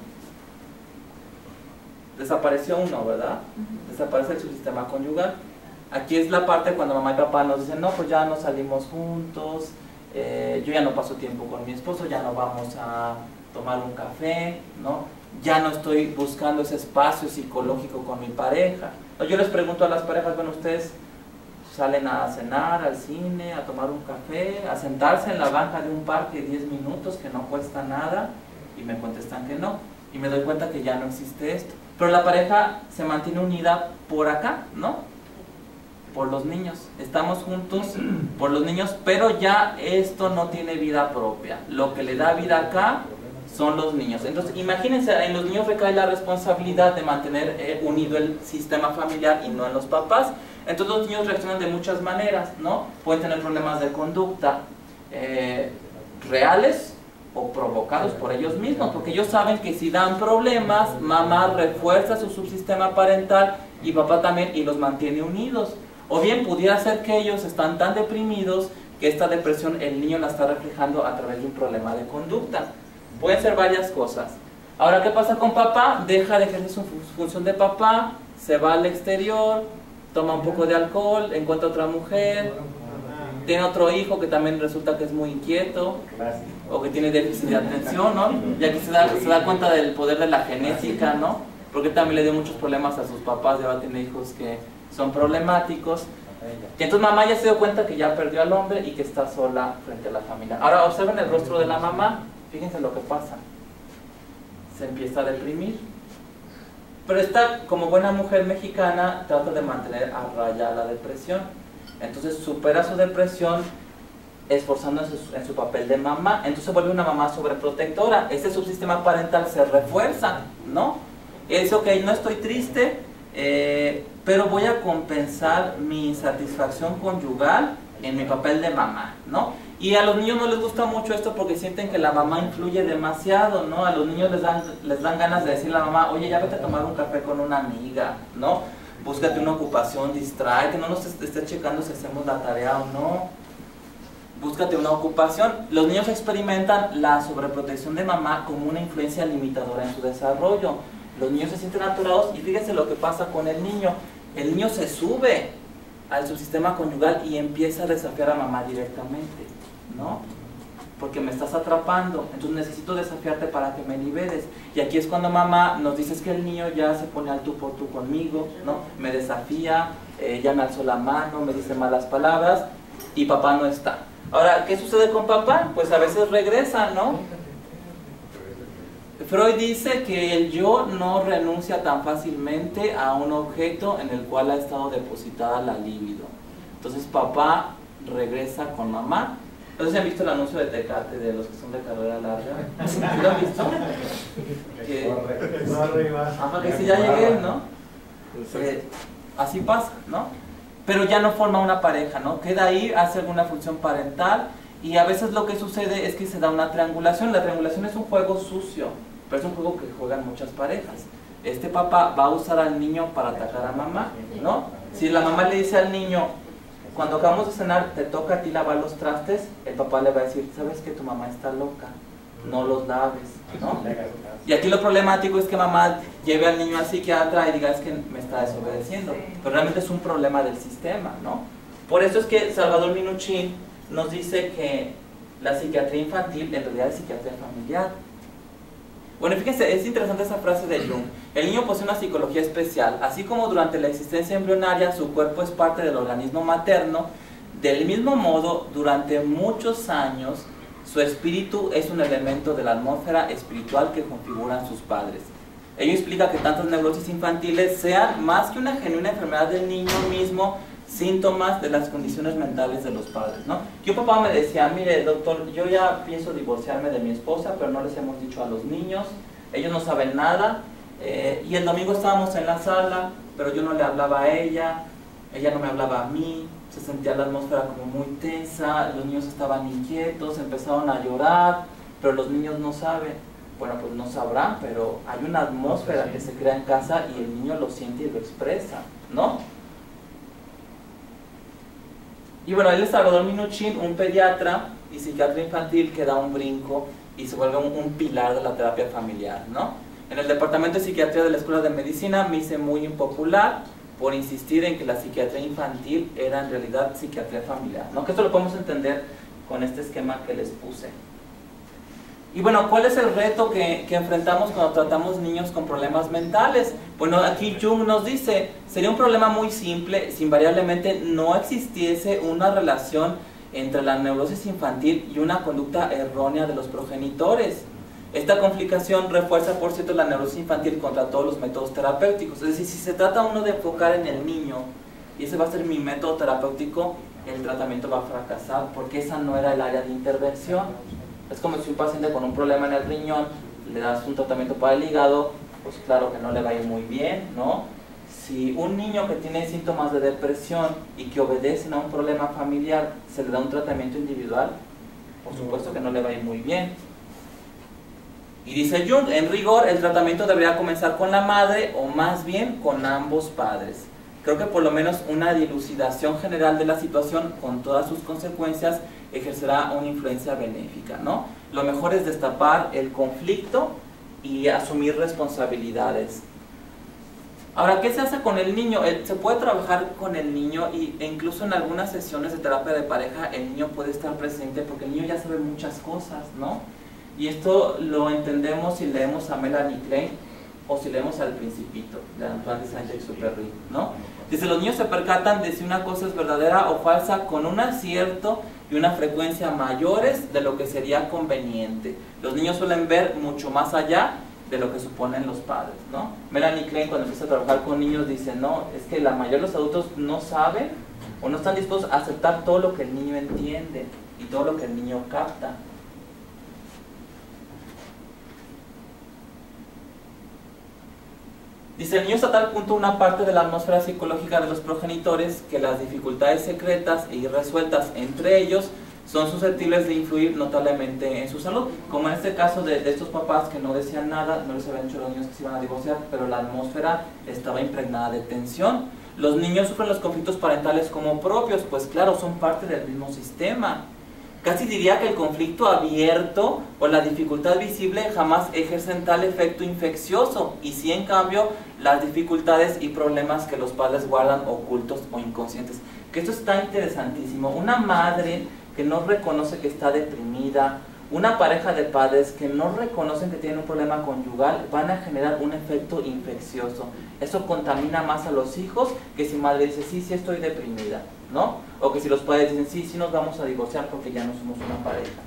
Desapareció uno, ¿verdad? Desaparece el subsistema conyugal. Aquí es la parte cuando mamá y papá nos dicen, no, pues ya no salimos juntos, yo ya no paso tiempo con mi esposo, ya no vamos a tomar un café, ¿no? Ya no estoy buscando ese espacio psicológico con mi pareja. Yo les pregunto a las parejas, bueno, ustedes salen a cenar, al cine, a tomar un café, a sentarse en la banca de un parque 10 minutos que no cuesta nada, y me contestan que no, y me doy cuenta que ya no existe esto. Pero la pareja se mantiene unida por acá, ¿no? Por los niños. Estamos juntos por los niños, pero ya esto no tiene vida propia. Lo que le da vida acá son los niños. Entonces, imagínense, en los niños recae la responsabilidad de mantener unido el sistema familiar y no en los papás. Entonces, los niños reaccionan de muchas maneras, ¿no? Pueden tener problemas de conducta reales o provocados por ellos mismos, porque ellos saben que si dan problemas, mamá refuerza su subsistema parental y papá también, y los mantiene unidos. O bien pudiera ser que ellos están tan deprimidos que esta depresión el niño la está reflejando a través de un problema de conducta. Pueden ser varias cosas. Ahora, ¿qué pasa con papá? Deja de ejercer su función de papá, se va al exterior, toma un poco de alcohol, encuentra otra mujer, tiene otro hijo que también resulta que es muy inquieto o que tiene déficit de atención, ¿no? Y aquí se da cuenta del poder de la genética, ¿no? Porque también le dio muchos problemas a sus papás, ya tiene hijos que son problemáticos. Y entonces mamá ya se dio cuenta que ya perdió al hombre y que está sola frente a la familia. Ahora observen el rostro de la mamá, fíjense lo que pasa. Se empieza a deprimir. Pero esta, como buena mujer mexicana, trata de mantener a raya la depresión. Entonces supera su depresión esforzándose en su papel de mamá. Entonces se vuelve una mamá sobreprotectora. Este subsistema parental se refuerza, ¿no? Es ok, no estoy triste, pero voy a compensar mi insatisfacción conyugal en mi papel de mamá, ¿no? Y a los niños no les gusta mucho esto porque sienten que la mamá influye demasiado, ¿no? A los niños les dan ganas de decirle a la mamá, oye, ya vete a tomar un café con una amiga, ¿no? Búscate una ocupación, distráete, no nos estés checando si hacemos la tarea o no. Búscate una ocupación. Los niños experimentan la sobreprotección de mamá como una influencia limitadora en su desarrollo. Los niños se sienten aturados y fíjense lo que pasa con el niño. El niño se sube al subsistema conyugal y empieza a desafiar a mamá directamente, ¿no? Porque me estás atrapando, entonces necesito desafiarte para que me liberes. Y aquí es cuando mamá nos dice que el niño ya se pone al tú por tú conmigo, ¿no? Me desafía, ya me alzó la mano, me dice malas palabras y papá no está. Ahora, ¿qué sucede con papá? Pues a veces regresa, ¿no? Freud dice que el yo no renuncia tan fácilmente a un objeto en el cual ha estado depositada la libido. Entonces papá regresa con mamá. ¿Entonces han visto el anuncio de Tecate de los que son de carrera larga? ¿Sí lo han visto? Que si ya llegué, ¿no? Así pasa, ¿no? Pero ya no forma una pareja, ¿no? Queda ahí, hace alguna función parental y a veces lo que sucede es que se da una triangulación. La triangulación es un juego sucio, pero es un juego que juegan muchas parejas. Este papá va a usar al niño para atacar a mamá, ¿no? Si la mamá le dice al niño, cuando acabamos de cenar, te toca a ti lavar los trastes, el papá le va a decir, ¿sabes que tu mamá está loca? No los laves, ¿no? Y aquí lo problemático es que mamá lleve al niño al psiquiatra y diga, es que me está desobedeciendo. Pero realmente es un problema del sistema, ¿no? Por eso es que Salvador Minuchin nos dice que la psiquiatría infantil en realidad es psiquiatría familiar. Bueno, fíjense, es interesante esa frase de Jung. El niño posee una psicología especial, así como durante la existencia embrionaria su cuerpo es parte del organismo materno, del mismo modo, durante muchos años, su espíritu es un elemento de la atmósfera espiritual que configuran sus padres. Ello explica que tantas neurosis infantiles sean, más que una genuina enfermedad del niño mismo, síntomas de las condiciones mentales de los padres, ¿no? Yo papá me decía, mire doctor, yo ya pienso divorciarme de mi esposa, pero no les hemos dicho a los niños, ellos no saben nada, y el domingo estábamos en la sala, pero yo no le hablaba a ella no me hablaba a mí, se sentía la atmósfera como muy tensa, los niños estaban inquietos, empezaron a llorar, pero los niños no saben. Bueno, pues no sabrán, pero hay una atmósfera que se crea en casa y el niño lo siente y lo expresa, ¿no? Y bueno, él es Salvador Minuchin, un pediatra y psiquiatra infantil que da un brinco y se vuelve un pilar de la terapia familiar, ¿no? En el departamento de psiquiatría de la Escuela de Medicina me hice muy impopular por insistir en que la psiquiatría infantil era en realidad psiquiatría familiar, ¿no? Que esto lo podemos entender con este esquema que les puse. Y bueno, ¿cuál es el reto que enfrentamos cuando tratamos niños con problemas mentales? Bueno, aquí Jung nos dice, sería un problema muy simple si invariablemente no existiese una relación entre la neurosis infantil y una conducta errónea de los progenitores. Esta complicación refuerza, por cierto, la neurosis infantil contra todos los métodos terapéuticos. Es decir, si se trata uno de enfocar en el niño, y ese va a ser mi método terapéutico, el tratamiento va a fracasar, porque esa no era el área de intervención. Es como si un paciente con un problema en el riñón, le das un tratamiento para el hígado, pues claro que no le va a ir muy bien, ¿no? Si un niño que tiene síntomas de depresión y que obedecen a un problema familiar, se le da un tratamiento individual, por supuesto que no le va a ir muy bien. Y dice Jung, en rigor, el tratamiento debería comenzar con la madre o más bien con ambos padres. Creo que por lo menos una dilucidación general de la situación con todas sus consecuencias ejercerá una influencia benéfica, ¿no? Lo mejor es destapar el conflicto y asumir responsabilidades. Ahora, ¿qué se hace con el niño? Se puede trabajar con el niño e incluso en algunas sesiones de terapia de pareja el niño puede estar presente porque el niño ya sabe muchas cosas, ¿no? Y esto lo entendemos si leemos a Melanie Klein o si leemos al Principito de Antoine de Saint-Exupéry, ¿no? Dice, los niños se percatan de si una cosa es verdadera o falsa con un acierto y una frecuencia mayores de lo que sería conveniente. Los niños suelen ver mucho más allá de lo que suponen los padres, ¿no? Melanie Klein, cuando empieza a trabajar con niños, dice, no, es que la mayoría de los adultos no saben o no están dispuestos a aceptar todo lo que el niño entiende y todo lo que el niño capta. Dice, el niño es a tal punto una parte de la atmósfera psicológica de los progenitores que las dificultades secretas e irresueltas entre ellos son susceptibles de influir notablemente en su salud, como en este caso de estos papás que no decían nada, no les habían dicho a los niños que se iban a divorciar, pero la atmósfera estaba impregnada de tensión. Los niños sufren los conflictos parentales como propios, pues claro, son parte del mismo sistema. Casi diría que el conflicto abierto o la dificultad visible jamás ejercen tal efecto infeccioso, y sí en cambio las dificultades y problemas que los padres guardan ocultos o inconscientes. Que esto está interesantísimo. Una madre que no reconoce que está deprimida, una pareja de padres que no reconocen que tienen un problema conyugal, van a generar un efecto infeccioso. Eso contamina más a los hijos que si madre dice, sí, sí estoy deprimida, ¿no? O que si los padres dicen, sí, sí nos vamos a divorciar porque ya no somos una pareja.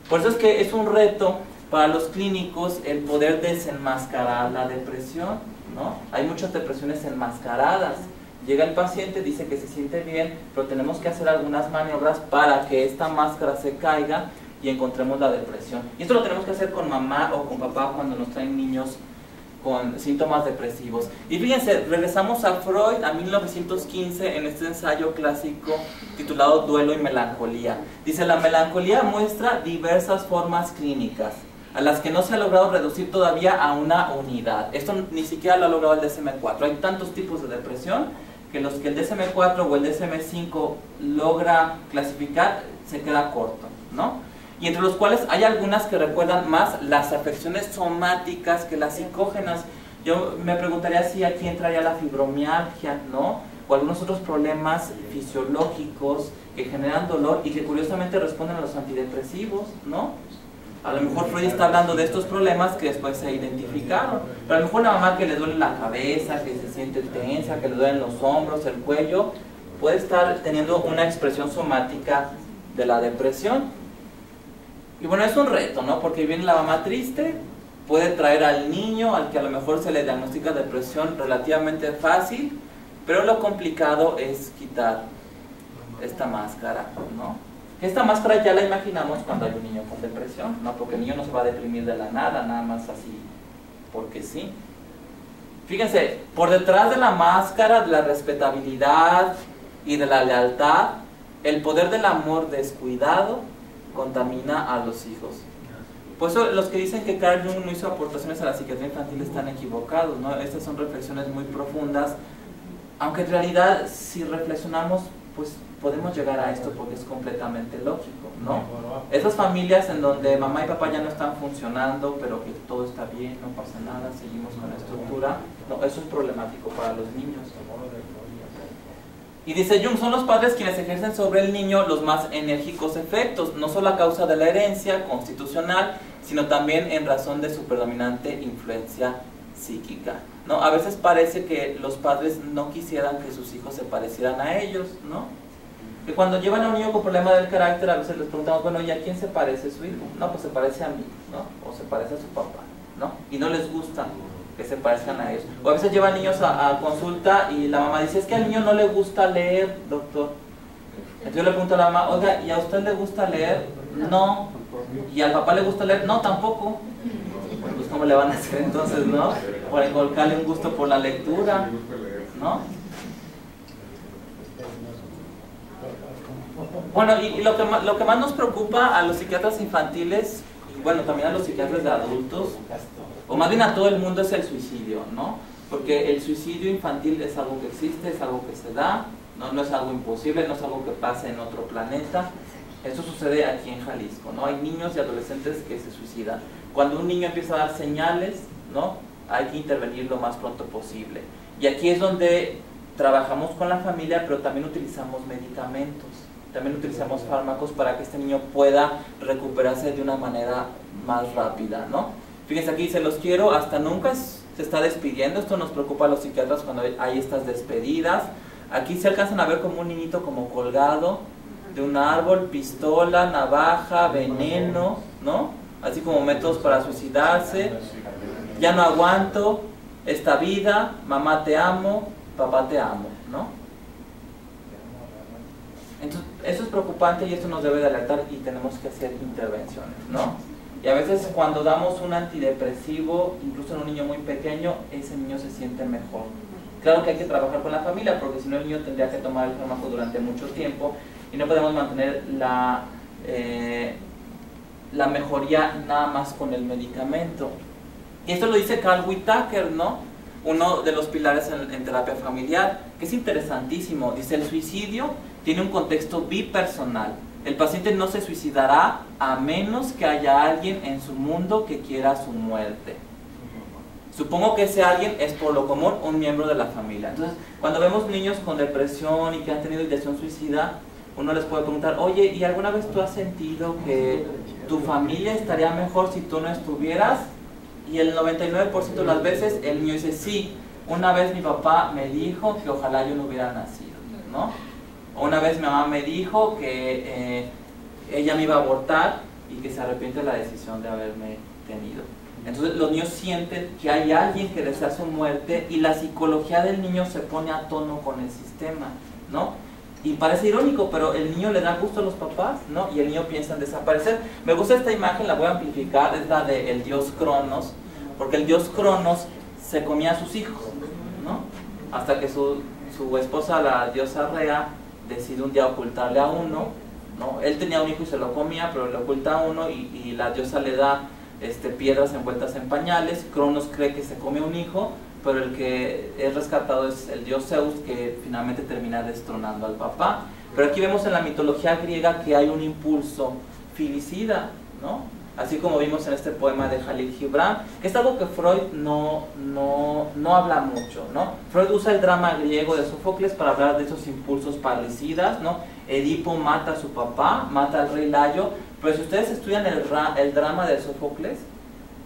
Por eso es que es un reto para los clínicos el poder desenmascarar la depresión, ¿no? Hay muchas depresiones enmascaradas. Llega el paciente, dice que se siente bien, pero tenemos que hacer algunas maniobras para que esta máscara se caiga y encontremos la depresión. Y esto lo tenemos que hacer con mamá o con papá cuando nos traen niños con síntomas depresivos. Y fíjense, regresamos a Freud a 1915 en este ensayo clásico titulado Duelo y Melancolía. Dice, la melancolía muestra diversas formas clínicas a las que no se ha logrado reducir todavía a una unidad. Esto ni siquiera lo ha logrado el DSM-4. Hay tantos tipos de depresión que los que el DSM-4 o el DSM-5 logra clasificar se queda corto, ¿no? Y entre los cuales hay algunas que recuerdan más las afecciones somáticas que las psicógenas. Yo me preguntaría si aquí entraría la fibromialgia, ¿no? O algunos otros problemas fisiológicos que generan dolor y que curiosamente responden a los antidepresivos, ¿no? A lo mejor Freud está hablando de estos problemas que después se identificaron. Pero a lo mejor la mamá que le duele la cabeza, que se siente tensa, que le duelen los hombros, el cuello, puede estar teniendo una expresión somática de la depresión. Y bueno, es un reto, ¿no? Porque viene la mamá triste, puede traer al niño, al que a lo mejor se le diagnostica depresión relativamente fácil, pero lo complicado es quitar esta máscara, ¿no? Esta máscara ya la imaginamos cuando hay un niño con depresión, ¿no? Porque el niño no se va a deprimir de la nada, nada más así, porque sí. Fíjense, por detrás de la máscara, de la respetabilidad y de la lealtad, el poder del amor descuidado contamina a los hijos. Por eso los que dicen que Carl Jung no hizo aportaciones a la psiquiatría infantil están equivocados, ¿no? Estas son reflexiones muy profundas, aunque en realidad si reflexionamos, pues podemos llegar a esto porque es completamente lógico, ¿no? Esas familias en donde mamá y papá ya no están funcionando, pero que todo está bien, no pasa nada, seguimos con la estructura, no, eso es problemático para los niños. Y dice Jung, son los padres quienes ejercen sobre el niño los más enérgicos efectos, no solo a causa de la herencia constitucional, sino también en razón de su predominante influencia psíquica, ¿no? A veces parece que los padres no quisieran que sus hijos se parecieran a ellos, ¿no? Que cuando llevan a un niño con problema del carácter, a veces les preguntamos, bueno, ¿y a quién se parece su hijo? No, pues se parece a mí, ¿no? O se parece a su papá, ¿no? Y no les gusta que se parezcan a ellos. O a veces llevan niños a consulta y la mamá dice, es que al niño no le gusta leer, doctor. Entonces yo le pregunto a la mamá, oiga, ¿y a usted le gusta leer? No. ¿Y al papá le gusta leer? No, tampoco. Pues ¿cómo le van a hacer entonces, no? Para inculcarle un gusto por la lectura, ¿no? Bueno, y lo que más nos preocupa a los psiquiatras infantiles, y bueno, también a los psiquiatras de adultos, o más bien a todo el mundo, es el suicidio, ¿no? Porque el suicidio infantil es algo que existe, es algo que se da, no es algo imposible, no es algo que pase en otro planeta. Esto sucede aquí en Jalisco, ¿no? Hay niños y adolescentes que se suicidan. Cuando un niño empieza a dar señales, ¿no? Hay que intervenir lo más pronto posible. Y aquí es donde trabajamos con la familia, pero también utilizamos medicamentos. También utilizamos fármacos para que este niño pueda recuperarse de una manera más rápida, ¿no? Fíjense aquí, dice, los quiero, hasta nunca se está despidiendo. Esto nos preocupa a los psiquiatras cuando hay estas despedidas. Aquí se alcanzan a ver como un niñito como colgado de un árbol, pistola, navaja, veneno, ¿no? Así como métodos para suicidarse. Ya no aguanto esta vida, mamá te amo, papá te amo, ¿no? Entonces, eso es preocupante y esto nos debe de alertar y tenemos que hacer intervenciones, ¿no? Y a veces cuando damos un antidepresivo, incluso en un niño muy pequeño, ese niño se siente mejor. Claro que hay que trabajar con la familia, porque si no el niño tendría que tomar el fármaco durante mucho tiempo y no podemos mantener la mejoría nada más con el medicamento. Y esto lo dice Carl Whitaker, ¿no? Uno de los pilares en terapia familiar, que es interesantísimo. Dice, el suicidio tiene un contexto bipersonal. El paciente no se suicidará a menos que haya alguien en su mundo que quiera su muerte. Supongo que ese alguien es por lo común un miembro de la familia. Entonces, cuando vemos niños con depresión y que han tenido ideación suicida, uno les puede preguntar, oye, ¿y alguna vez tú has sentido que tu familia estaría mejor si tú no estuvieras? Y el 99% de las veces el niño dice, sí, una vez mi papá me dijo que ojalá yo no hubiera nacido, ¿no? O una vez mi mamá me dijo que ella me iba a abortar y que se arrepiente de la decisión de haberme tenido. Entonces los niños sienten que hay alguien que desea su muerte y la psicología del niño se pone a tono con el sistema, ¿no? Y parece irónico, pero el niño le da gusto a los papás, ¿no? Y el niño piensa en desaparecer. Me gusta esta imagen, la voy a amplificar, es la del dios Cronos, porque el dios Cronos se comía a sus hijos, ¿no? Hasta que su esposa, la diosa Rea, decide un día ocultarle a uno, ¿no? Él tenía un hijo y se lo comía, pero le oculta a uno y la diosa le da piedras envueltas en pañales. Cronos cree que se come un hijo, pero el que es rescatado es el dios Zeus, que finalmente termina destronando al papá. Pero aquí vemos en la mitología griega que hay un impulso filicida, ¿no? Así como vimos en este poema de Jalil Gibran, que es algo que Freud no habla mucho, ¿no? Freud usa el drama griego de Sófocles para hablar de esos impulsos parricidas, ¿no? Edipo mata a su papá, mata al rey Layo, pero si ustedes estudian el drama de Sófocles,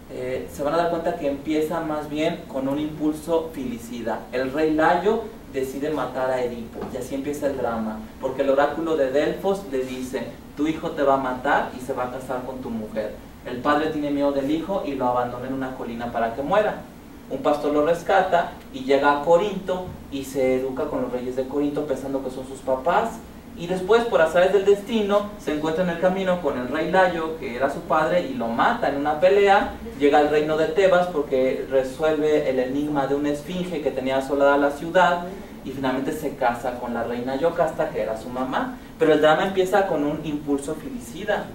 se van a dar cuenta que empieza más bien con un impulso filicida. El rey Layo decide matar a Edipo y así empieza el drama, porque el oráculo de Delfos le dice, tu hijo te va a matar y se va a casar con tu mujer. El padre tiene miedo del hijo y lo abandona en una colina para que muera. Un pastor lo rescata y llega a Corinto y se educa con los reyes de Corinto pensando que son sus papás. Y después, por azares del destino, se encuentra en el camino con el rey Layo, que era su padre, y lo mata en una pelea. Llega al reino de Tebas porque resuelve el enigma de una esfinge que tenía asolada la ciudad, y finalmente se casa con la reina Yocasta, que era su mamá. Pero el drama empieza con un impulso filicida.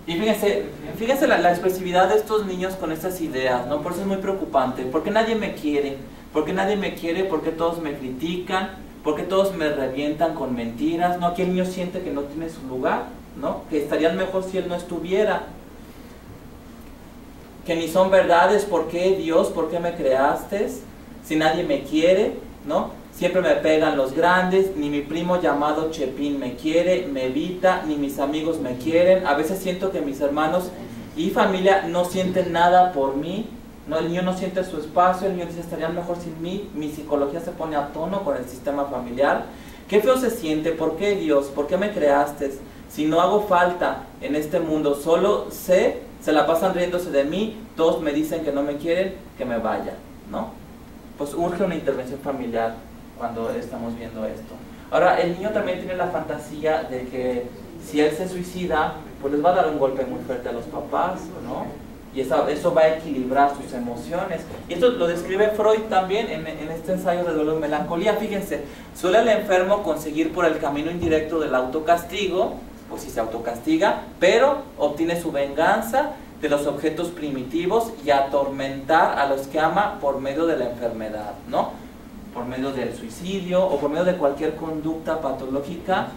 Y fíjense la expresividad de estos niños con estas ideas, ¿no? Por eso es muy preocupante. Porque nadie me quiere, porque nadie me quiere, porque todos me critican, porque todos me revientan con mentiras, ¿no? Aquí el niño siente que no tiene su lugar, ¿no? Que estarían mejor si él no estuviera. Que ni son verdades, ¿por qué Dios? ¿Por qué me creaste? Si nadie me quiere, ¿no? Siempre me pegan los grandes, ni mi primo llamado Chepín me quiere, me evita, ni mis amigos me quieren. A veces siento que mis hermanos y familia no sienten nada por mí, ¿no? El niño no siente su espacio, el niño dice, estarían mejor sin mí. Mi psicología se pone a tono con el sistema familiar. Qué feo se siente, ¿por qué Dios? ¿Por qué me creaste? Si no hago falta en este mundo, solo se la pasan riéndose de mí, todos me dicen que no me quieren, que me vaya, ¿no? Pues urge una intervención familiar cuando estamos viendo esto. Ahora, el niño también tiene la fantasía de que si él se suicida, pues les va a dar un golpe muy fuerte a los papás, ¿no? Y eso va a equilibrar sus emociones. Y esto lo describe Freud también en este ensayo de dolor y melancolía. Fíjense, suele el enfermo conseguir por el camino indirecto del autocastigo, pues si se autocastiga, pero obtiene su venganza de los objetos primitivos y atormentar a los que ama por medio de la enfermedad, ¿no? Por medio del suicidio o por medio de cualquier conducta patológica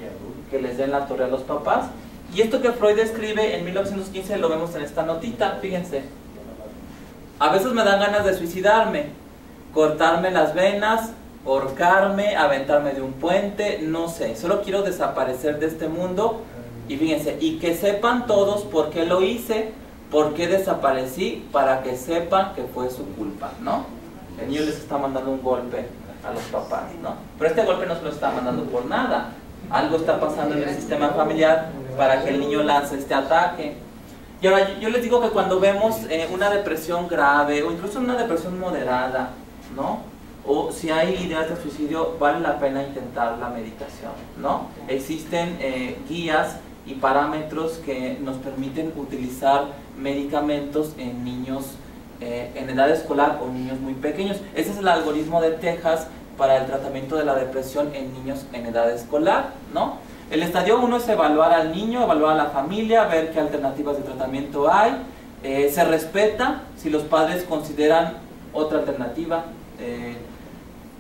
que les den la torre a los papás. Y esto que Freud describe en 1915 lo vemos en esta notita, fíjense. A veces me dan ganas de suicidarme, cortarme las venas, ahorcarme, aventarme de un puente, no sé. Solo quiero desaparecer de este mundo. Y fíjense, y que sepan todos por qué lo hice, por qué desaparecí, para que sepan que fue su culpa, ¿no? El niño les está mandando un golpe a los papás, ¿no? Pero este golpe no se lo está mandando por nada. Algo está pasando en el sistema familiar para que el niño lance este ataque. Y ahora yo les digo que cuando vemos una depresión grave o incluso una depresión moderada, ¿no? O si hay ideas de suicidio, vale la pena intentar la medicación, ¿no? Existen guías y parámetros que nos permiten utilizar medicamentos en niños en edad escolar o niños muy pequeños. Ese es el algoritmo de Texas para el tratamiento de la depresión en niños en edad escolar, ¿no? El estadio 1 es evaluar al niño, evaluar a la familia, ver qué alternativas de tratamiento hay. Se respeta si los padres consideran otra alternativa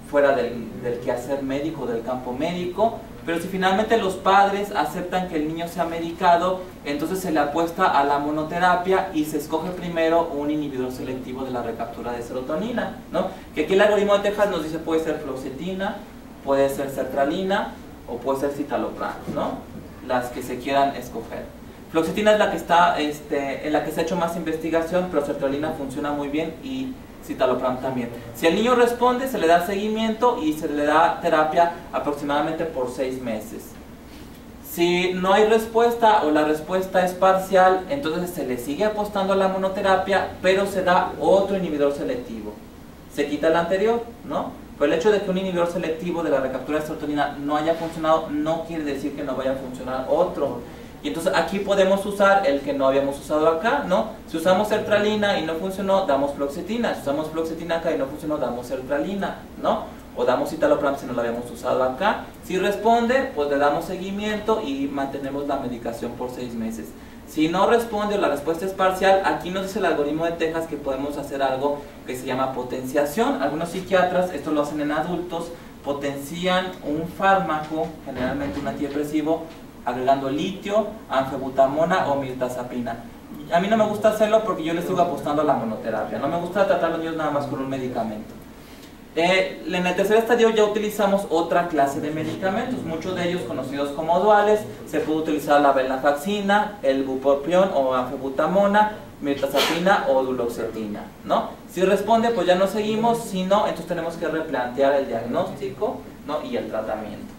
fuera del quehacer médico, del campo médico. Pero si finalmente los padres aceptan que el niño sea medicado, entonces se le apuesta a la monoterapia y se escoge primero un inhibidor selectivo de la recaptura de serotonina, ¿no? Que aquí el algoritmo de Texas nos dice puede ser fluoxetina, puede ser sertralina o puede ser citalopram, ¿no? Las que se quieran escoger. Fluoxetina es la que está, en la que se ha hecho más investigación, pero sertralina funciona muy bien y citalopram también. Si el niño responde, se le da seguimiento y se le da terapia aproximadamente por 6 meses. Si no hay respuesta o la respuesta es parcial, entonces se le sigue apostando a la monoterapia, pero se da otro inhibidor selectivo. Se quita el anterior, ¿no? Pero el hecho de que un inhibidor selectivo de la recaptura de serotonina no haya funcionado no quiere decir que no vaya a funcionar otro. Y entonces aquí podemos usar el que no habíamos usado acá, ¿no? Si usamos sertralina y no funcionó, damos fluoxetina. Si usamos fluoxetina acá y no funcionó, damos sertralina, ¿no? O damos citalopram si no lo habíamos usado acá. Si responde, pues le damos seguimiento y mantenemos la medicación por 6 meses. Si no responde o la respuesta es parcial, aquí nos dice el algoritmo de Texas que podemos hacer algo que se llama potenciación. Algunos psiquiatras, esto lo hacen en adultos, potencian un fármaco, generalmente un antidepresivo, agregando litio, anfebutamona o mirtazapina. A mí no me gusta hacerlo porque yo le sigo apostando a la monoterapia. No me gusta tratar a los niños nada más con un medicamento. En el tercer estadio ya utilizamos otra clase de medicamentos, muchos de ellos conocidos como duales. Se puede utilizar la venlafaxina, el bupropión o anfebutamona, mirtazapina o duloxetina, ¿no? Si responde, pues ya no seguimos. Si no, entonces tenemos que replantear el diagnóstico, ¿no? Y el tratamiento.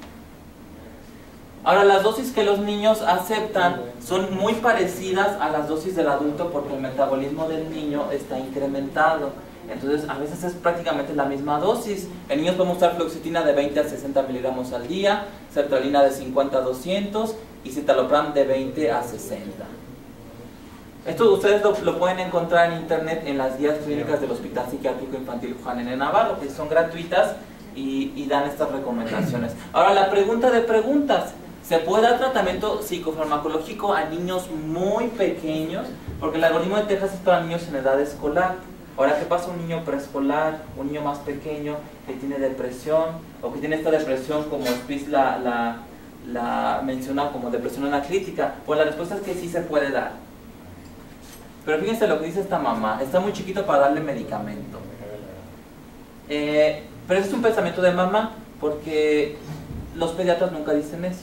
Ahora, las dosis que los niños aceptan son muy parecidas a las dosis del adulto porque el metabolismo del niño está incrementado. Entonces, a veces es prácticamente la misma dosis. En niños podemos usar fluoxetina de 20 a 60 miligramos al día, sertralina de 50 a 200 y citalopram de 20 a 60. Esto ustedes lo pueden encontrar en internet en las guías clínicas del Hospital Psiquiátrico Infantil Juan N. Navarro, que son gratuitas y dan estas recomendaciones. Ahora, la pregunta de preguntas. ¿Se puede dar tratamiento psicofarmacológico a niños muy pequeños? Porque el algoritmo de Texas es para niños en edad escolar. Ahora, ¿qué pasa a un niño preescolar, un niño más pequeño que tiene depresión o que tiene esta depresión como Spitz la menciona como depresión anaclítica? Pues la respuesta es que sí se puede dar. Pero fíjense lo que dice esta mamá, está muy chiquito para darle medicamento. Pero ese es un pensamiento de mamá porque los pediatras nunca dicen eso,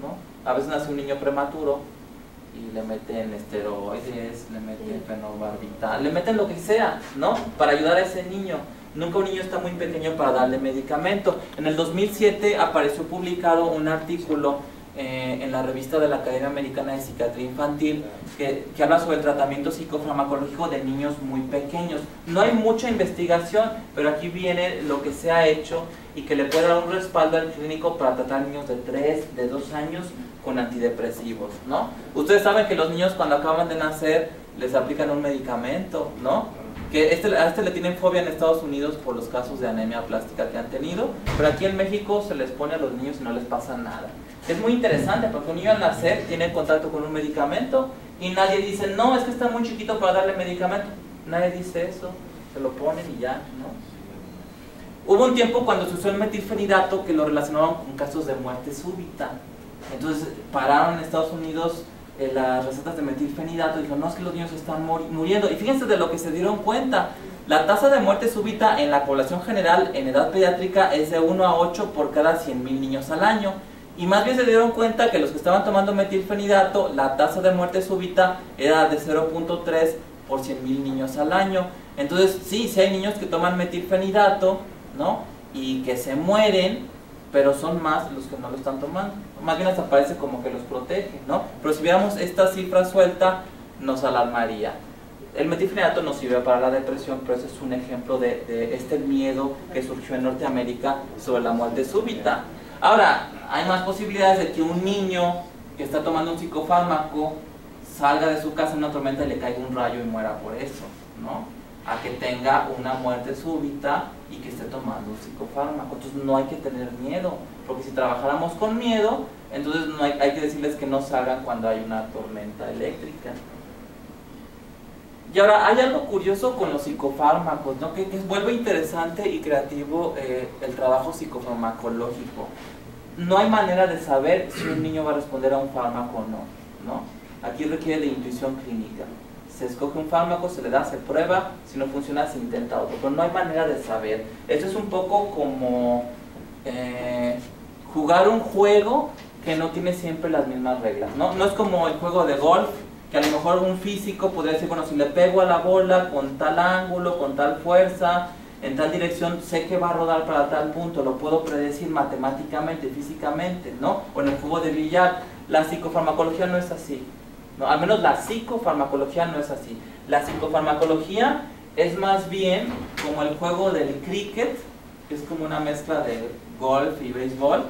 ¿no? A veces nace un niño prematuro y le meten esteroides, le meten fenobarbital, le meten lo que sea, ¿no? Para ayudar a ese niño. Nunca un niño está muy pequeño para darle medicamento. En el 2007 apareció publicado un artículo en la revista de la Academia Americana de Psiquiatría Infantil que habla sobre el tratamiento psicofarmacológico de niños muy pequeños. No hay mucha investigación, pero aquí viene lo que se ha hecho y que le puede dar un respaldo al clínico para tratar niños de 3, de 2 años con antidepresivos, ¿no? Ustedes saben que los niños cuando acaban de nacer les aplican un medicamento, ¿no? Que a este le tienen fobia en Estados Unidos por los casos de anemia plástica que han tenido, pero aquí en México se les pone a los niños y no les pasa nada. Es muy interesante porque un niño al nacer tiene contacto con un medicamento y nadie dice, no, es que está muy chiquito para darle medicamento. Nadie dice eso, se lo ponen y ya, ¿no? Hubo un tiempo cuando se usó el metilfenidato que lo relacionaban con casos de muerte súbita. Entonces pararon en Estados Unidos las recetas de metilfenidato y dijeron, no, es que los niños están muriendo. Y fíjense de lo que se dieron cuenta. La tasa de muerte súbita en la población general en edad pediátrica es de 1 a 8 por cada 100,000 niños al año. Y más bien se dieron cuenta que los que estaban tomando metilfenidato, la tasa de muerte súbita era de 0.3 por 100,000 niños al año. Entonces, sí hay niños que toman metilfenidato, ¿no? Y que se mueren, pero son más los que no lo están tomando. Más bien hasta parece como que los protege, ¿no? Pero si viéramos esta cifra suelta, nos alarmaría. El metilfenidato no sirve para la depresión, pero ese es un ejemplo de este miedo que surgió en Norteamérica sobre la muerte súbita. Ahora, hay más posibilidades de que un niño que está tomando un psicofármaco salga de su casa en una tormenta y le caiga un rayo y muera por eso, ¿no? A que tenga una muerte súbita y que esté tomando un psicofármaco. Entonces no hay que tener miedo, porque si trabajáramos con miedo, entonces no hay que decirles que no salgan cuando hay una tormenta eléctrica. Y ahora, hay algo curioso con los psicofármacos, ¿no? Que vuelve interesante y creativo el trabajo psicofarmacológico. No hay manera de saber si un niño va a responder a un fármaco o no, ¿no? Aquí requiere de intuición clínica. Se escoge un fármaco, se le da, se prueba, si no funciona se intenta otro, pero no hay manera de saber. Esto es un poco como jugar un juego que no tiene siempre las mismas reglas, ¿no? No es como el juego de golf, que a lo mejor un físico podría decir, bueno, si le pego a la bola con tal ángulo, con tal fuerza, en tal dirección, sé que va a rodar para tal punto, lo puedo predecir matemáticamente, físicamente, ¿no? O en el juego de billar. La psicofarmacología no es así, ¿no? Al menos la psicofarmacología no es así. La psicofarmacología es más bien como el juego del cricket, que es como una mezcla de golf y béisbol,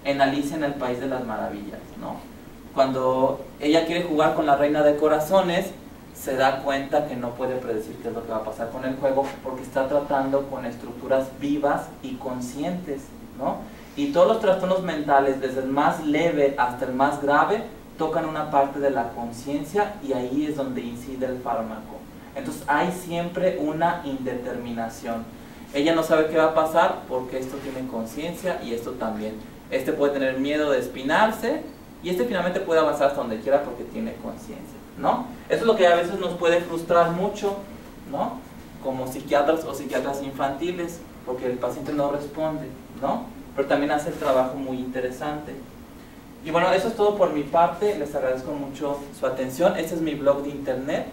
en Alicia en el País de las Maravillas, ¿no? Cuando ella quiere jugar con la reina de corazones, se da cuenta que no puede predecir qué es lo que va a pasar con el juego porque está tratando con estructuras vivas y conscientes, ¿no? Y todos los trastornos mentales, desde el más leve hasta el más grave, tocan una parte de la conciencia y ahí es donde incide el fármaco. Entonces hay siempre una indeterminación. Ella no sabe qué va a pasar porque esto tiene conciencia y esto también. Este puede tener miedo de espinarse y este finalmente puede avanzar hasta donde quiera porque tiene conciencia, ¿no? Eso es lo que a veces nos puede frustrar mucho, ¿no? Como psiquiatras o psiquiatras infantiles, porque el paciente no responde, ¿no? Pero también hace el trabajo muy interesante. Y bueno, eso es todo por mi parte. Les agradezco mucho su atención. Este es mi blog de internet.